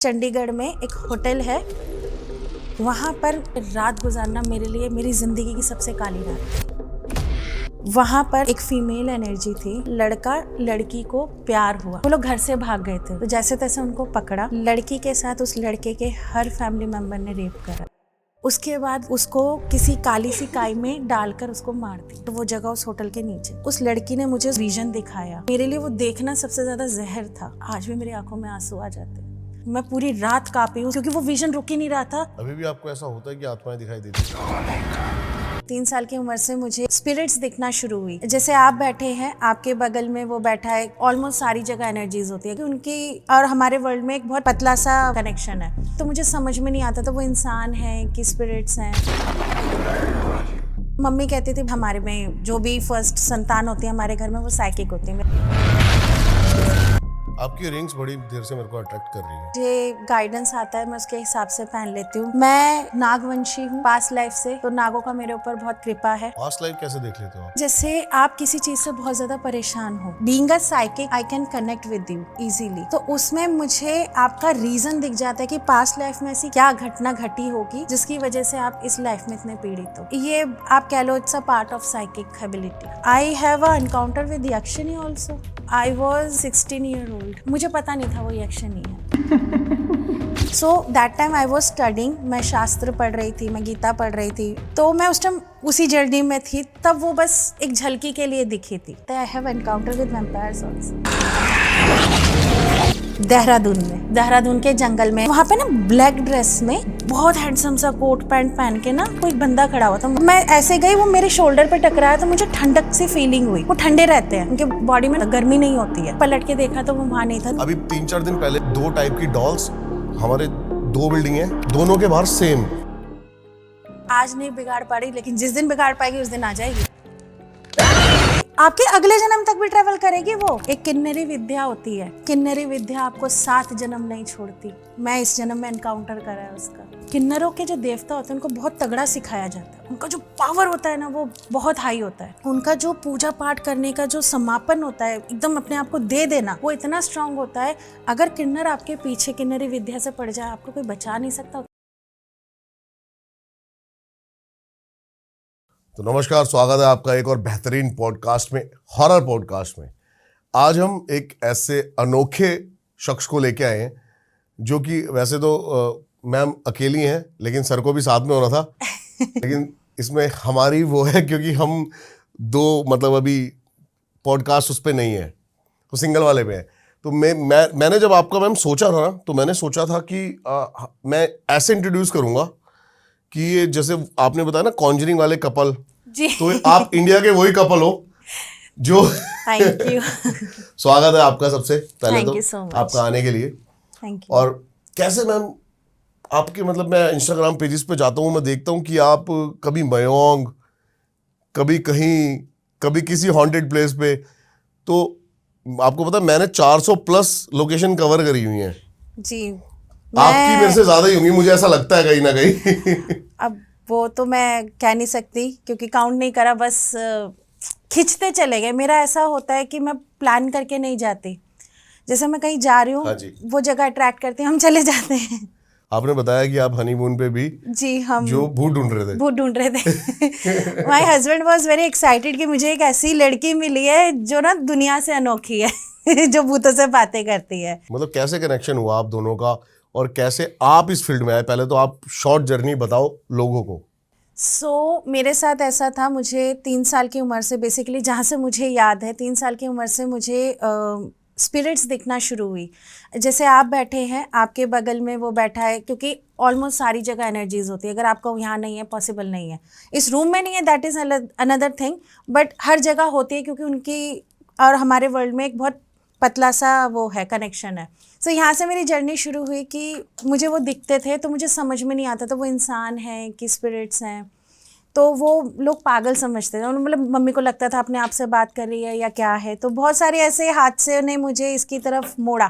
चंडीगढ़ में एक होटल है, वहाँ पर रात गुजारना मेरे लिए मेरी ज़िंदगी की सबसे काली रात। वहाँ पर एक फीमेल एनर्जी थी, लड़का लड़की को प्यार हुआ, वो लोग घर से भाग गए थे, तो जैसे तैसे उनको पकड़ा, लड़की के साथ उस लड़के के हर फैमिली मेंबर ने रेप करा। उसके बाद उसको किसी काली सी काई में डालकर उसको मार दी। तो वो जगह उस होटल के नीचे, उस लड़की ने मुझे विजन दिखाया। मेरे लिए वो देखना सबसे ज्यादा जहर था। आज भी मेरी आंखों में आंसू आ जाते हैं। मैं पूरी रात कांपी हूँ क्योंकि वो विजन रुक ही नहीं रहा था। अभी भी आपको ऐसा होता है कि आत्माएं दिखाई देती हैं? 3 साल की उम्र से मुझे स्पिरिट्स दिखना शुरू हुई। जैसे आप बैठे हैं, आपके बगल में वो बैठा है, ऑलमोस्ट सारी जगह एनर्जीज होती है कि उनकी और हमारे वर्ल्ड में एक बहुत पतला सा कनेक्शन है। तो मुझे समझ में नहीं आता था वो इंसान है कि स्पिरिट्स हैं। मम्मी कहती थी हमारे में जो भी फर्स्ट संतान होती है हमारे घर में, वो साइकिक होती है। आपकी रिंग्स बड़ी देर से मेरे को अट्रैक्ट कर रही है। मुझे गाइडेंस आता है, मैं उसके हिसाब से पहन लेती हूँ। मैं नागवंशी हूँ पास्ट लाइफ से, तो नागों का मेरे ऊपर बहुत कृपा है। पास्ट लाइफ कैसे देख लेते हो आप? जैसे आप किसी चीज से बहुत ज्यादा परेशान हो, being a psychic I can connect with you easily, तो उसमें मुझे आपका रीजन दिख जाता है कि पास्ट लाइफ में ऐसी क्या घटना घटी होगी जिसकी वजह से आप इस लाइफ में इतने पीड़ित हो। ये आप कह लो it's a part of psychic ability. I have a encounter with yakshini also. I was 16 year old, मुझे पता नहीं था वो यक्षिनी है। So that time I was studying, मैं शास्त्र पढ़ रही थी, मैं गीता पढ़ रही थी, तो मैं उस टाइम उसी जर्नी में थी। तब वो बस एक झलकी के लिए दिखी थी। I have encounter with vampires also. Dehradun के जंगल में, वहाँ पे ना ब्लैक ड्रेस में बहुत हैंडसम सा कोट पैंट पहन के ना कोई बंदा खड़ा हुआ था। मैं ऐसे गई, वो मेरे शोल्डर पे टकराया तो मुझे ठंडक सी फीलिंग हुई। वो ठंडे रहते हैं, उनके बॉडी में गर्मी नहीं होती है। पलट के देखा तो वो वहाँ नहीं था। अभी 3-4 दिन पहले 2 टाइप की डॉल्स, हमारे 2 बिल्डिंग है, दोनों के बाहर सेम। आज नहीं बिगाड़ पा रही, लेकिन जिस दिन बिगाड़ पाएगी उस दिन आ जाएगी। आपके अगले जन्म तक भी ट्रेवल करेगी वो। एक किन्नरी विद्या होती है, किन्नरी विद्या आपको 7 जन्म नहीं छोड़ती। मैं इस जन्म में एनकाउंटर करा है उसका। किन्नरों के जो देवता होते हैं उनको बहुत तगड़ा सिखाया जाता है। उनका जो पावर होता है ना, वो बहुत हाई होता है। उनका जो पूजा पाठ करने का जो समापन होता है, एकदम अपने आप को दे देना, वो इतना स्ट्रांग होता है। अगर किन्नर आपके पीछे किन्नरी विद्या से पड़ जाए, आपको कोई बचा नहीं सकता। तो नमस्कार, स्वागत है आपका एक और बेहतरीन पॉडकास्ट में, हॉरर पॉडकास्ट में। आज हम एक ऐसे अनोखे शख्स को लेके आए हैं जो कि वैसे तो मैम अकेली हैं, लेकिन सर को भी साथ में होना था। लेकिन इसमें हमारी वो है क्योंकि हम 2 मतलब अभी पॉडकास्ट उस पर नहीं है, तो सिंगल वाले पे है। तो मैंने जब आपका मैम सोचा था ना, तो मैंने सोचा था कि मैं ऐसे इंट्रोड्यूस करूँगा कि ये जैसे आपने बताया ना कॉन्जरिंग वाले कपल, तो आप इंडिया के वही कपल हो जो थैंक यू। स्वागत है आपका सबसे पहले। Thank तो you so much. आपका आने के लिए। Thank you. और कैसे मैम आपके, मतलब मैं इंस्टाग्राम पेजेस पे जाता हूँ, मैं देखता हूँ कि आप कभी मयोंग, कभी कहीं, कभी किसी हॉन्टेड प्लेस पे। तो आपको पता है मैंने 400 प्लस लोकेशन कवर करी हुई हैं जी। आपकी मेरे से ज्यादा ही होंगी, मुझे ऐसा लगता है कहीं ना कहीं। अब वो तो मैं कह नहीं सकती क्योंकि काउंट नहीं करा, बस खिंचते चले गए। मेरा ऐसा होता है कि मैं प्लान करके नहीं जाती। जैसे मैं कहीं जा रही हूँ, हाँ जी। वो जगह अट्रैक्ट करती है, हम चले जाते हैं। आपने बताया कि आप हनीमून पे भी जी, हम जो भूत ढूंढ रहे थे। My husband was very excited कि मुझे एक ऐसी लड़की मिली है जो ना दुनिया से अनोखी है, जो भूतों से बातें करती है। मतलब कैसे कनेक्शन हुआ आप दोनों का और कैसे आप इस फील्ड में आए? पहले तो आप शॉर्ट जर्नी बताओ लोगों को। मेरे साथ ऐसा था, मुझे 3 साल की उम्र से, बेसिकली जहाँ से मुझे याद है, 3 साल की उम्र से मुझे स्पिरिट्स दिखना शुरू हुई। जैसे आप बैठे हैं, आपके बगल में वो बैठा है, क्योंकि ऑलमोस्ट सारी जगह एनर्जीज होती है। अगर आपका यहाँ नहीं है, पॉसिबल नहीं है, इस रूम में नहीं है, that is another thing, but हर जगह होती है क्योंकि उनकी और हमारे वर्ल्ड में एक बहुत पतला सा वो है, कनेक्शन है। सो यहाँ से मेरी जर्नी शुरू हुई कि मुझे वो दिखते थे, तो मुझे समझ में नहीं आता था वो इंसान है कि स्पिरिट्स हैं। तो वो लोग पागल समझते थे, मतलब मम्मी को लगता था अपने आप से बात कर रही है या क्या है। तो बहुत सारे ऐसे हादसे ने मुझे इसकी तरफ मोड़ा।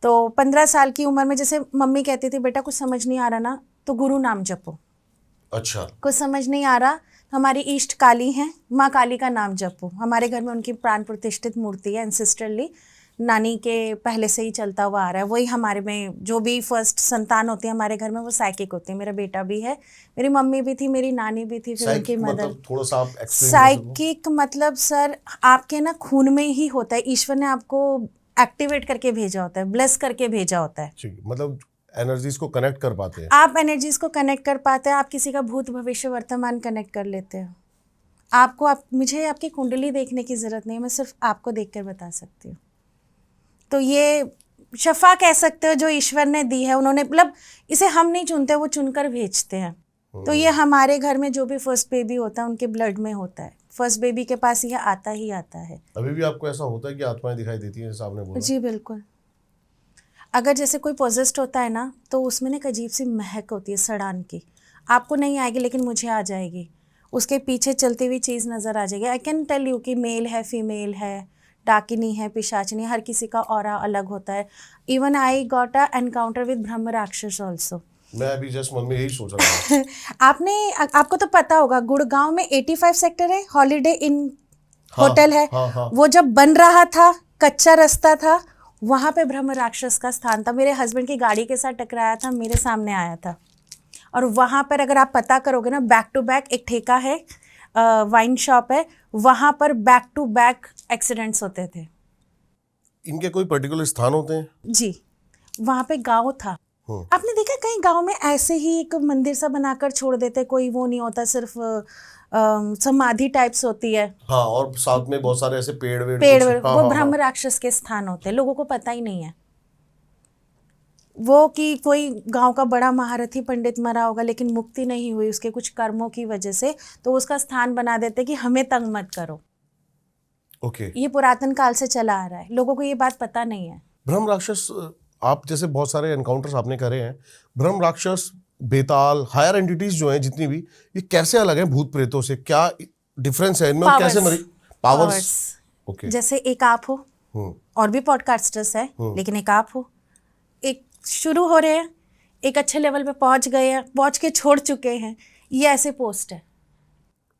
तो 15 साल की उम्र में जैसे मम्मी कहती थी, बेटा कुछ समझ नहीं आ रहा ना, तो गुरु नाम जपो। अच्छा। कुछ समझ नहीं आ रहा, हमारी ईष्ट काली हैं, माँ काली का नाम जपो। हमारे घर में उनकी प्राण प्रतिष्ठित मूर्ति है, एंसेस्ट्रली। नानी के पहले से ही चलता हुआ आ रहा है। वही हमारे में जो भी फर्स्ट संतान होती है हमारे घर में वो साइकिक होती है। मेरा बेटा भी है, मेरी मम्मी भी थी, मेरी नानी भी थी, फिर उनकी मदर। मतलब थोड़ा सा आप एक्सप्लेन साइकिक मतलब सर आपके ना खून में ही होता है, ईश्वर ने आपको एक्टिवेट करके भेजा होता है, ब्लेस करके भेजा होता है। ठीक, मतलब एनर्जीज को कनेक्ट कर पाते हैं आप, एनर्जीज को कनेक्ट कर पाते हैं, आप किसी का भूत भविष्य वर्तमान कनेक्ट कर लेते हैं। आपको मुझे आपकी कुंडली देखने की ज़रूरत नहीं है, मैं सिर्फ आपको देखकर बता सकती हूँ। तो ये शफा कह सकते हो जो ईश्वर ने दी है, उन्होंने, मतलब इसे हम नहीं चुनते, वो चुनकर भेजते हैं। तो ये हमारे घर में जो भी फर्स्ट बेबी होता है उनके ब्लड में होता है, फर्स्ट बेबी के पास ये आता ही आता है। अभी भी आपको ऐसा होता है कि आत्माएं दिखाई देती हैं, जैसे आपने बोला? जी बिल्कुल। अगर जैसे कोई पोजेस्ड होता है ना तो उसमें ना एक अजीब सी महक होती है सड़ान की, आपको नहीं आएगी लेकिन मुझे आ जाएगी। उसके पीछे चलती हुई चीज़ नज़र आ जाएगी। आई कैन टेल यू कि मेल है, फीमेल है, डाकिनी है, पिशाचनी, हर किसी का ऑरा अलग होता है। Even I got a encounter with ब्रह्म राक्षस ऑल्सो। मैं अभी जस्ट मन में यही सोच रहा था। आपको तो पता होगा गुड़गांव में 85 सेक्टर है, हॉलीडे इन हाँ, होटल है। हाँ। वो जब बन रहा था, कच्चा रास्ता था, वहाँ पे ब्रह्म राक्षस का स्थान था। मेरे हस्बैंड की गाड़ी के साथ टकराया था, मेरे सामने आया था। और वहाँ पर अगर आप पता करोगे ना, बैक टू बैक एक ठेका है, वाइन शॉप है, वहाँ पर बैक टू बैक एक्सीडेंट्स होते थे। इनके कोई पर्टिकुलर स्थान होते हैं? जी, वहाँ पे गांव था। आपने देखा कहीं गांव में ऐसे ही एक मंदिर सा बनाकर छोड़ देते, कोई वो नहीं होता, सिर्फ समाधि टाइप्स होती है। हाँ, और साथ में बहुत सारे ऐसे पेड़ वो ब्रह्म राक्षस के स्थान होते हैं, लोगों को पता ही नहीं है वो कि कोई गांव का बड़ा महारथी पंडित मरा होगा लेकिन मुक्ति नहीं हुई उसके कुछ कर्मों की वजह से, तो उसका स्थान बना देते कि हमें तंग मत करो। ओके। ये पुरातन काल से चला आ रहा है, लोगों को ये बात पता नहीं है। ब्रह्म राक्षस, आप जैसे बहुत सारे एनकाउंटर्स आपने करे हैं, ब्रह्म राक्षस, बेताल, हायर एंटिटीज जो हैं जितनी भी, ये कैसे अलग हैं भूत प्रेतों से? क्या डिफरेंस है इनमें? कैसे पावर्स? ओके। जैसे एक आप हो, और भी पॉडकास्टर्स है, लेकिन एक आप हो, एक शुरू हो रहे हैं, एक अच्छे लेवल पे पहुंच गए हैं, पहुंच के छोड़ चुके हैं, ये ऐसे पोस्ट है।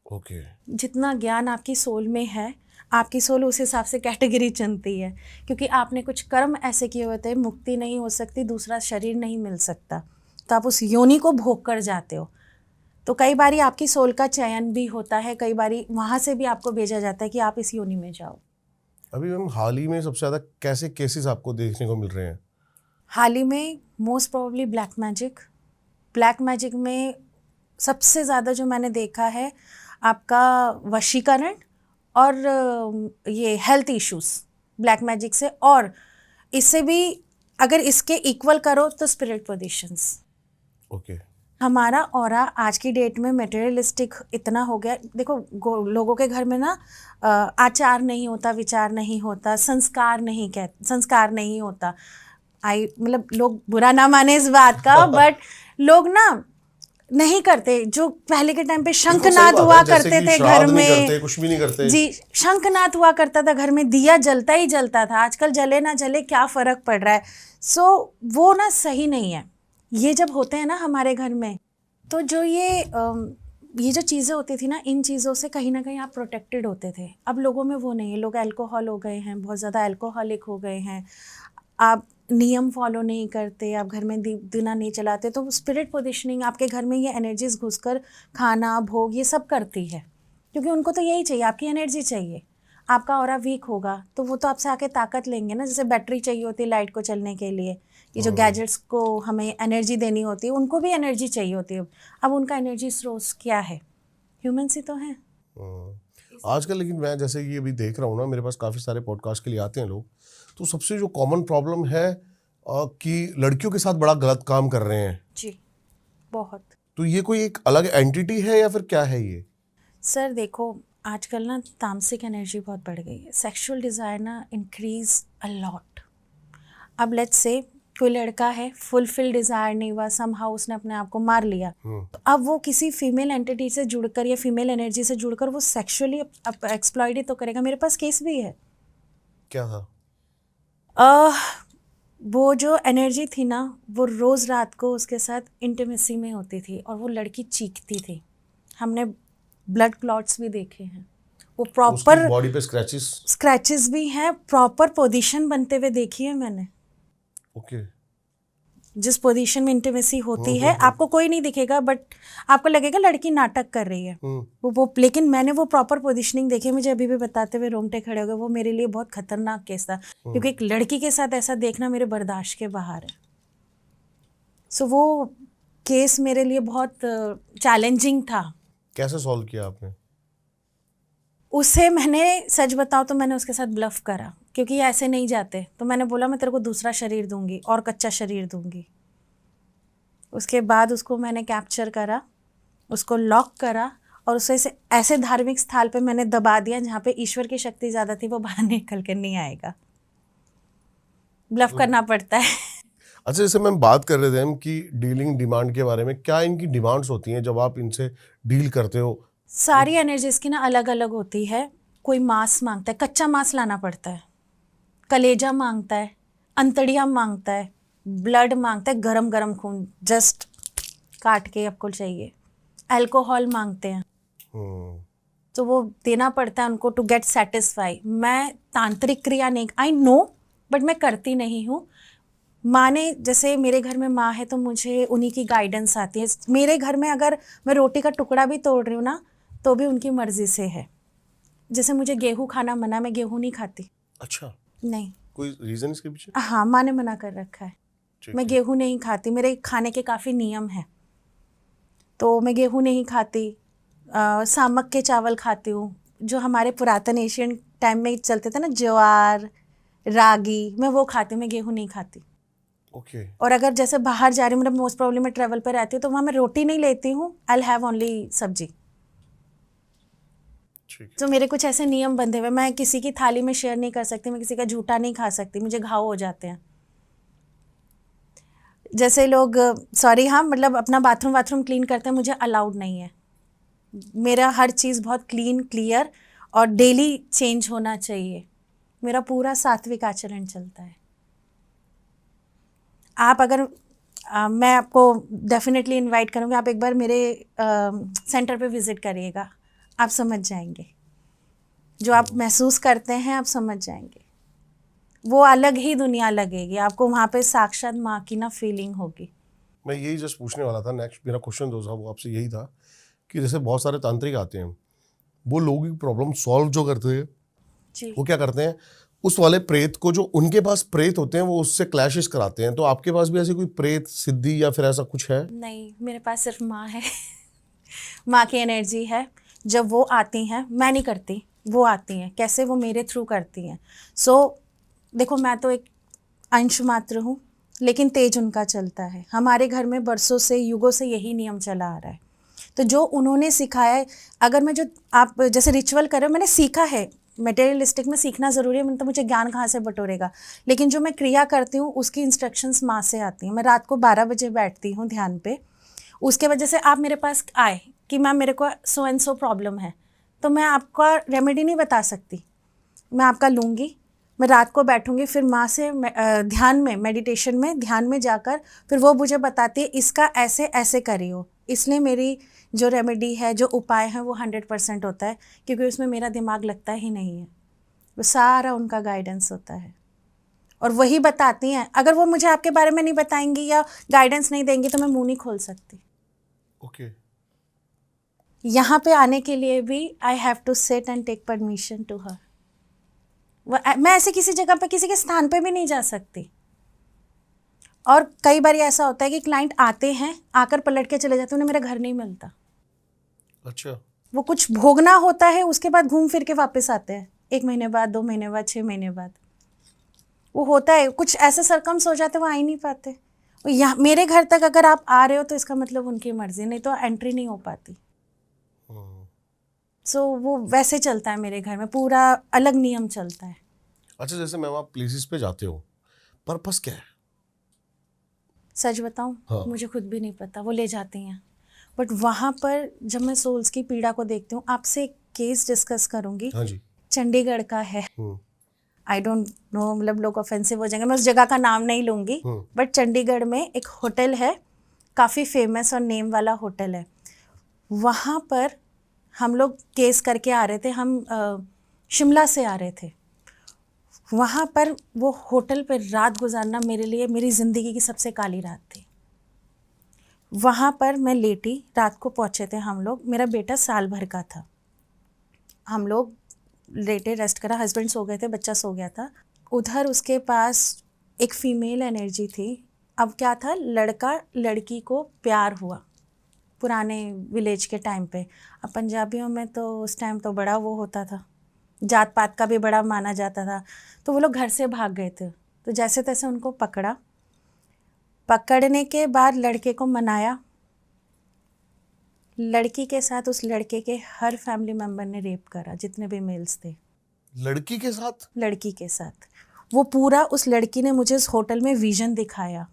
ओके। जितना ज्ञान आपकी सोल में है, आपकी सोल उस हिसाब से कैटेगरी चुनती है, क्योंकि आपने कुछ कर्म ऐसे किए हुए थे, मुक्ति नहीं हो सकती, दूसरा शरीर नहीं मिल सकता, तो आप उस योनि को भोग कर जाते हो। तो कई बारी आपकी सोल का चयन भी होता है, कई बारी वहाँ से भी आपको भेजा जाता है कि आप इस योनि में जाओ। अभी मैम हाल ही में सबसे ज़्यादा कैसे केसेस आपको देखने को मिल रहे हैं? हाल ही में मोस्ट प्रोबेबली ब्लैक मैजिक में सबसे ज़्यादा जो मैंने देखा है आपका वशीकरण और ये हेल्थ इश्यूज ब्लैक मैजिक से, और इससे भी अगर इसके इक्वल करो तो स्पिरिट पोजीशंस। ओके। हमारा ऑरा आज की डेट में मटेरियलिस्टिक इतना हो गया। देखो लोगों के घर में ना आचार नहीं होता, विचार नहीं होता, संस्कार नहीं होता। मतलब लोग बुरा ना माने इस बात का, बट लोग ना नहीं करते। जो पहले के टाइम पे शंखनाद हुआ करते थे घर में, कुछ भी नहीं करते जी, शंखनाद हुआ करता था घर में, दिया जलता ही जलता था। आजकल जले ना जले क्या फर्क पड़ रहा है? सो वो ना सही नहीं है। ये जब होते हैं ना हमारे घर में, तो जो ये जो चीज़ें होती थी ना, इन चीज़ों से कहीं ना कहीं आप प्रोटेक्टेड होते थे। अब लोगों में वो नहीं है, लोग अल्कोहल हो गए हैं, बहुत ज़्यादा अल्कोहलिक हो गए हैं, आप नियम फॉलो नहीं करते, आप घर में दिना नहीं चलाते, तो स्पिरिट पोजीशनिंग आपके घर में ये एनर्जीज घुसकर खाना भोग ये सब करती है, क्योंकि उनको तो यही चाहिए, आपकी एनर्जी चाहिए। आपका ऑरा वीक होगा तो वो तो आपसे आके ताकत लेंगे ना, जैसे बैटरी चाहिए होती है लाइट को चलने के लिए, ये जो गैजेट्स को हमें एनर्जी देनी होती है, उनको भी एनर्जी चाहिए होती है। अब उनका एनर्जी सोर्स क्या है? ह्यूमन्स ही तो हैं आजकल। लेकिन मैं जैसे कि अभी देख रहा हूँ ना, मेरे पास काफ़ी सारे पॉडकास्ट के लिए आते हैं लोग, तो सबसे जो कॉमन प्रॉब्लम है कि लड़कियों के साथ बड़ा गलत काम कर रहे हैं। जी, बहुत। तो ये कोई एक अलग एंटिटी है या फिर क्या है ये? सर देखो, आजकल ना तामसिक एनर्जी बहुत बढ़ गई है, सेक्सुअल डिज़ायर ना इंक्रीज अ लॉट। अब लेट्स से कोई लड़का है, फुलफिल डिज़ायर नहीं हुआ, समहाउ उसने अपने आप को मार लिया, तो अब वो किसी फीमेल एंटिटी से जुड़कर या फीमेल एनर्जी से जुड़कर वो सेक्सुअली एक्सप्लॉइट ही तो करेगा। मेरे पास केस भी है। क्या था? वो जो एनर्जी थी ना, वो रोज़ रात को उसके साथ इंटीमेसी में होती थी और वो लड़की चीखती थी। हमने ब्लड क्लॉट्स भी देखे हैं। वो प्रॉपर बॉडी पे स्क्रैचेस भी हैं, प्रॉपर पोजीशन बनते हुए देखी है मैंने। ओके। जिस पोजीशन में इंटीमेसी होती है आपको कोई नहीं दिखेगा, बट आपको लगेगा लड़की नाटक कर रही है। वो लेकिन मैंने वो प्रॉपर पोजीशनिंग देखी, मुझे अभी भी बताते हुए रोंगटे खड़े हो गए। वो मेरे लिए बहुत खतरनाक केस था, क्योंकि एक लड़की के साथ ऐसा देखना मेरे बर्दाश्त के बाहर है। सो वो केस मेरे लिए बहुत चैलेंजिंग था। कैसे सॉल्व किया आपने? उसे मैंने सच बताऊं तो मैंने उसके साथ ब्लफ करा, क्योंकि ये ऐसे नहीं जाते। तो मैंने बोला मैं तेरे को दूसरा शरीर दूंगी और कच्चा शरीर दूंगी। उसके बाद उसको मैंने कैप्चर करा, उसको लॉक करा और उसे ऐसे धार्मिक स्थल पे मैंने दबा दिया जहाँ पे ईश्वर की शक्ति ज़्यादा थी, वो बाहर निकल कर नहीं आएगा। ब्लफ करना पड़ता है। अच्छा, जैसे मैम बात कर रहे थे हम कि डीलिंग डिमांड के बारे में, क्या इनकी डिमांड्स होती हैं जब आप इनसे डील करते हो? सारी एनर्जीज की ना अलग अलग होती है। कोई मांस मांगता है, कच्चा मांस लाना पड़ता है। कलेजा मांगता है, अंतड़ियाँ मांगता है, ब्लड मांगता है, गरम गरम खून जस्ट काट के आपको चाहिए। अल्कोहल मांगते हैं, तो वो देना पड़ता है उनको टू गेट सेटिस्फाई। मैं तांत्रिक क्रिया नहीं, आई नो, बट मैं करती नहीं हूँ। माँ ने, जैसे मेरे घर में माँ है तो मुझे उन्हीं की गाइडेंस आती है। मेरे घर में अगर मैं रोटी का टुकड़ा भी तोड़ रही हूँ ना, तो भी उनकी मर्जी से है। जैसे मुझे गेहूं खाना मना, मैं गेहूं नहीं खाती। अच्छा, नहीं। कोई रीजन इसके पीछे? हाँ, माँ ने मना कर रखा है। मैं गेहूं नहीं खाती, मेरे खाने के काफ़ी नियम हैं, तो मैं गेहूं नहीं खाती। सामक के चावल खाती हूँ, जो हमारे पुरातन एशियन टाइम में चलते थे ना, ज्वार रागी, मैं वो खाती हूँ। मैं गेहूं नहीं खाती। ओके। और अगर जैसे बाहर जा रही हूँ, मतलब मोस्ट प्रॉब्लम में ट्रैवल पर रहती हूँ, तो वहाँ मैं रोटी नहीं लेती हूँ। आई विल हैव ओनली सब्जी। तो मेरे कुछ ऐसे नियम बंधे हुए, मैं किसी की थाली में शेयर नहीं कर सकती, मैं किसी का झूठा नहीं खा सकती, मुझे घाव हो जाते हैं। जैसे लोग, सॉरी, हाँ, मतलब अपना बाथरूम क्लीन करते हैं, मुझे अलाउड नहीं है। मेरा हर चीज़ बहुत क्लीन, क्लियर और डेली चेंज होना चाहिए। मेरा पूरा सात्विक आचरण चलता है। आप अगर मैं आपको डेफिनेटली इनवाइट करूँगी, आप एक बार मेरे सेंटर पे विज़िट करिएगा, आप समझ जाएंगे। जो आप महसूस करते हैं आप समझ जाएंगे। वो अलग ही दुनिया लगेगी आपको, वहाँ पे साक्षात माँ की ना फीलिंग होगी। मैं यही जस्ट पूछने वाला था, नेक्स्ट मेरा क्वेश्चन जो था वो आपसे यही था कि जैसे बहुत सारे तांत्रिक आते हैं, वो लोगों की प्रॉब्लम सॉल्व जो करते हैं जी। वो क्या करते हैं, उस वाले प्रेत को, जो उनके पास प्रेत होते हैं, वो उससे क्लैशेस कराते हैं। तो आपके पास भी ऐसी कोई प्रेत सिद्धि या फिर ऐसा कुछ है? नहीं, मेरे पास सिर्फ माँ है। माँ की एनर्जी है। जब वो आती हैं, मैं नहीं करती, वो आती हैं। कैसे? वो मेरे थ्रू करती हैं। सो देखो, मैं तो एक अंश मात्र हूँ, लेकिन तेज उनका चलता है। हमारे घर में बरसों से, युगों से यही नियम चला आ रहा है। तो जो उन्होंने सिखाया है, अगर मैं, जो आप जैसे रिचुअल कर रहे हो, मैंने सीखा है। मटेरियलिस्टिक में सीखना ज़रूरी है, तो मुझे ज्ञान कहाँ से बटोरेगा। लेकिन जो मैं क्रिया करती हूँ उसकी इंस्ट्रक्शंस माँ से आती हैं। मैं रात को 12 बजे बैठती हूँ ध्यान पे। उसके वजह से आप मेरे पास आए कि मैम मेरे को सो एंड सो प्रॉब्लम है, तो मैं आपका रेमेडी नहीं बता सकती। मैं आपका लूँगी, मैं रात को बैठूंगी, फिर माँ से ध्यान में, मेडिटेशन में, ध्यान में जाकर फिर वो मुझे बताती है इसका ऐसे ऐसे करियो। इसलिए मेरी जो रेमेडी है, जो उपाय है, वो 100% होता है, क्योंकि उसमें मेरा दिमाग लगता ही नहीं है। वो सारा उनका गाइडेंस होता है और वही बताती हैं। अगर वो मुझे आपके बारे में नहीं बताएंगी या गाइडेंस नहीं देंगी तो मैं मुंह नहीं खोल सकती। ओके। यहाँ पे आने के लिए भी I have to sit and take permission to her. मैं ऐसे किसी जगह पे, किसी के स्थान पे भी नहीं जा सकती। और कई बार ऐसा होता है कि क्लाइंट आते हैं, आकर पलट के चले जाते हैं, उन्हें मेरा घर नहीं मिलता। अच्छा। वो कुछ भोगना होता है, उसके बाद घूम फिर के वापस आते हैं 1 महीने बाद, 2 महीने बाद, 6 महीने बाद। वो होता है, कुछ ऐसे सरकम्स हो जाते, वो आ ही नहीं पाते। यहाँ मेरे घर तक अगर आप आ रहे हो तो इसका मतलब उनकी मर्जी, नहीं तो एंट्री नहीं हो पाती। सो वो वैसे चलता है मेरे घर में, पूरा अलग नियम चलता है। अच्छा, जैसे मैम आप प्लेसेस पे जाते हो, पर्पस क्या है? सच बताऊं, हाँ। मुझे खुद भी नहीं पता, वो ले जाती हैं। बट वहाँ पर जब मैं सोल्स की पीड़ा को देखती हूँ, आपसे एक केस डिस्कस करूँगी। हाँ जी। चंडीगढ़ का है। आई डोंट नो, मतलब लोग ऑफेंसिव हो जाएंगे, मैं उस जगह का नाम नहीं लूँगी। बट चंडीगढ़ में एक होटल है, काफ़ी फेमस और नेम वाला होटल है। वहाँ पर हम लोग केस करके आ रहे थे, हम शिमला से आ रहे थे। वहाँ पर वो होटल पर रात गुजारना मेरे लिए मेरी ज़िंदगी की सबसे काली रात थी। वहाँ पर मैं लेटी, रात को पहुँचे थे हम लोग, मेरा बेटा साल भर का था। हम लोग लेटे रेस्ट करा, हस्बैंड सो गए थे, बच्चा सो गया था। उधर उसके पास एक फीमेल एनर्जी थी। अब क्या था, लड़का लड़की को प्यार हुआ पुराने विलेज के टाइम पे। अब पंजाबियों में तो उस टाइम तो बड़ा वो होता था, जात पात का भी बड़ा माना जाता था। तो वो लोग घर से भाग गए थे। तो जैसे तैसे उनको पकड़ा, पकड़ने के बाद लड़के को मनाया। लड़की के साथ उस लड़के के हर फैमिली मेम्बर ने रेप करा, जितने भी मेल्स थे। लड़की के साथ? लड़की के साथ वो पूरा, उस लड़की ने मुझे उस होटल में विजन दिखाया।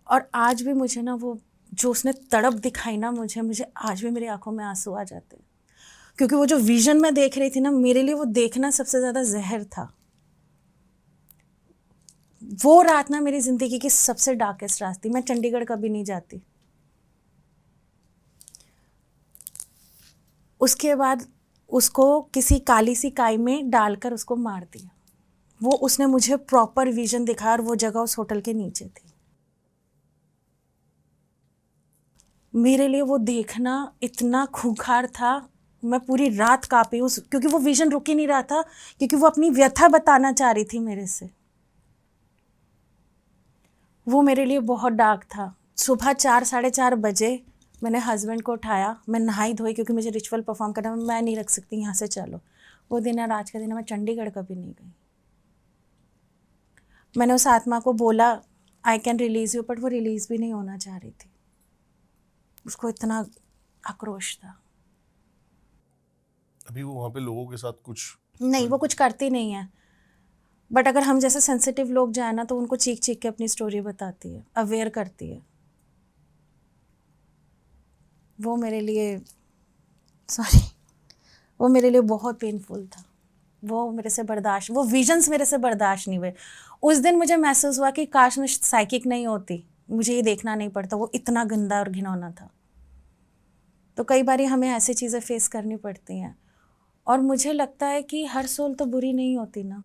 और आज भी मुझे ना वो जो उसने तड़प दिखाई ना मुझे आज भी मेरी आंखों में आंसू आ जाते हैं। क्योंकि वो जो विजन मैं देख रही थी ना, मेरे लिए वो देखना सबसे ज़्यादा जहर था। वो रात ना मेरी ज़िंदगी की सबसे डार्केस्ट रात थी। मैं चंडीगढ़ कभी नहीं जाती। उसके बाद उसको किसी काली सी काई में डालकर उसको मार दिया। वो उसने मुझे प्रॉपर विजन दिखाया और वो जगह उस होटल के नीचे थी। मेरे लिए वो देखना इतना खूंखार था। मैं पूरी रात कांपी उस, क्योंकि वो विजन रुक ही नहीं रहा था, क्योंकि वो अपनी व्यथा बताना चाह रही थी मेरे से। वो मेरे लिए बहुत डार्क था। सुबह 4 साढ़े 4 बजे मैंने हस्बैंड को उठाया। मैं नहाई धोई, क्योंकि मुझे रिचुअल परफॉर्म करना, मैं नहीं रख सकती यहाँ से, चलो। वो दिन और आज का दिन मैं चंडीगढ़ कभी नहीं गई। मैंने उस आत्मा को बोला I can release you, but वो रिलीज़ भी नहीं होना चाह रही थी। उसको इतना आक्रोश था। अभी वो वहाँ पे लोगों के साथ कुछ नहीं, वो कुछ करती नहीं है, बट अगर हम जैसे सेंसिटिव लोग जाए ना तो उनको चीख चीख के अपनी स्टोरी बताती है, अवेयर करती है। वो मेरे लिए वो मेरे लिए बहुत पेनफुल था। वो मेरे से बर्दाश्त, वो विजन्स मेरे से बर्दाश्त नहीं हुए। उस दिन मुझे महसूस हुआ कि काश मैं साइकिक नहीं होती, मुझे ये देखना नहीं पड़ता। वो इतना गंदा और घिनौना था। तो कई बार हमें ऐसी चीज़ें फेस करनी पड़ती हैं। और मुझे लगता है कि हर सोल तो बुरी नहीं होती ना,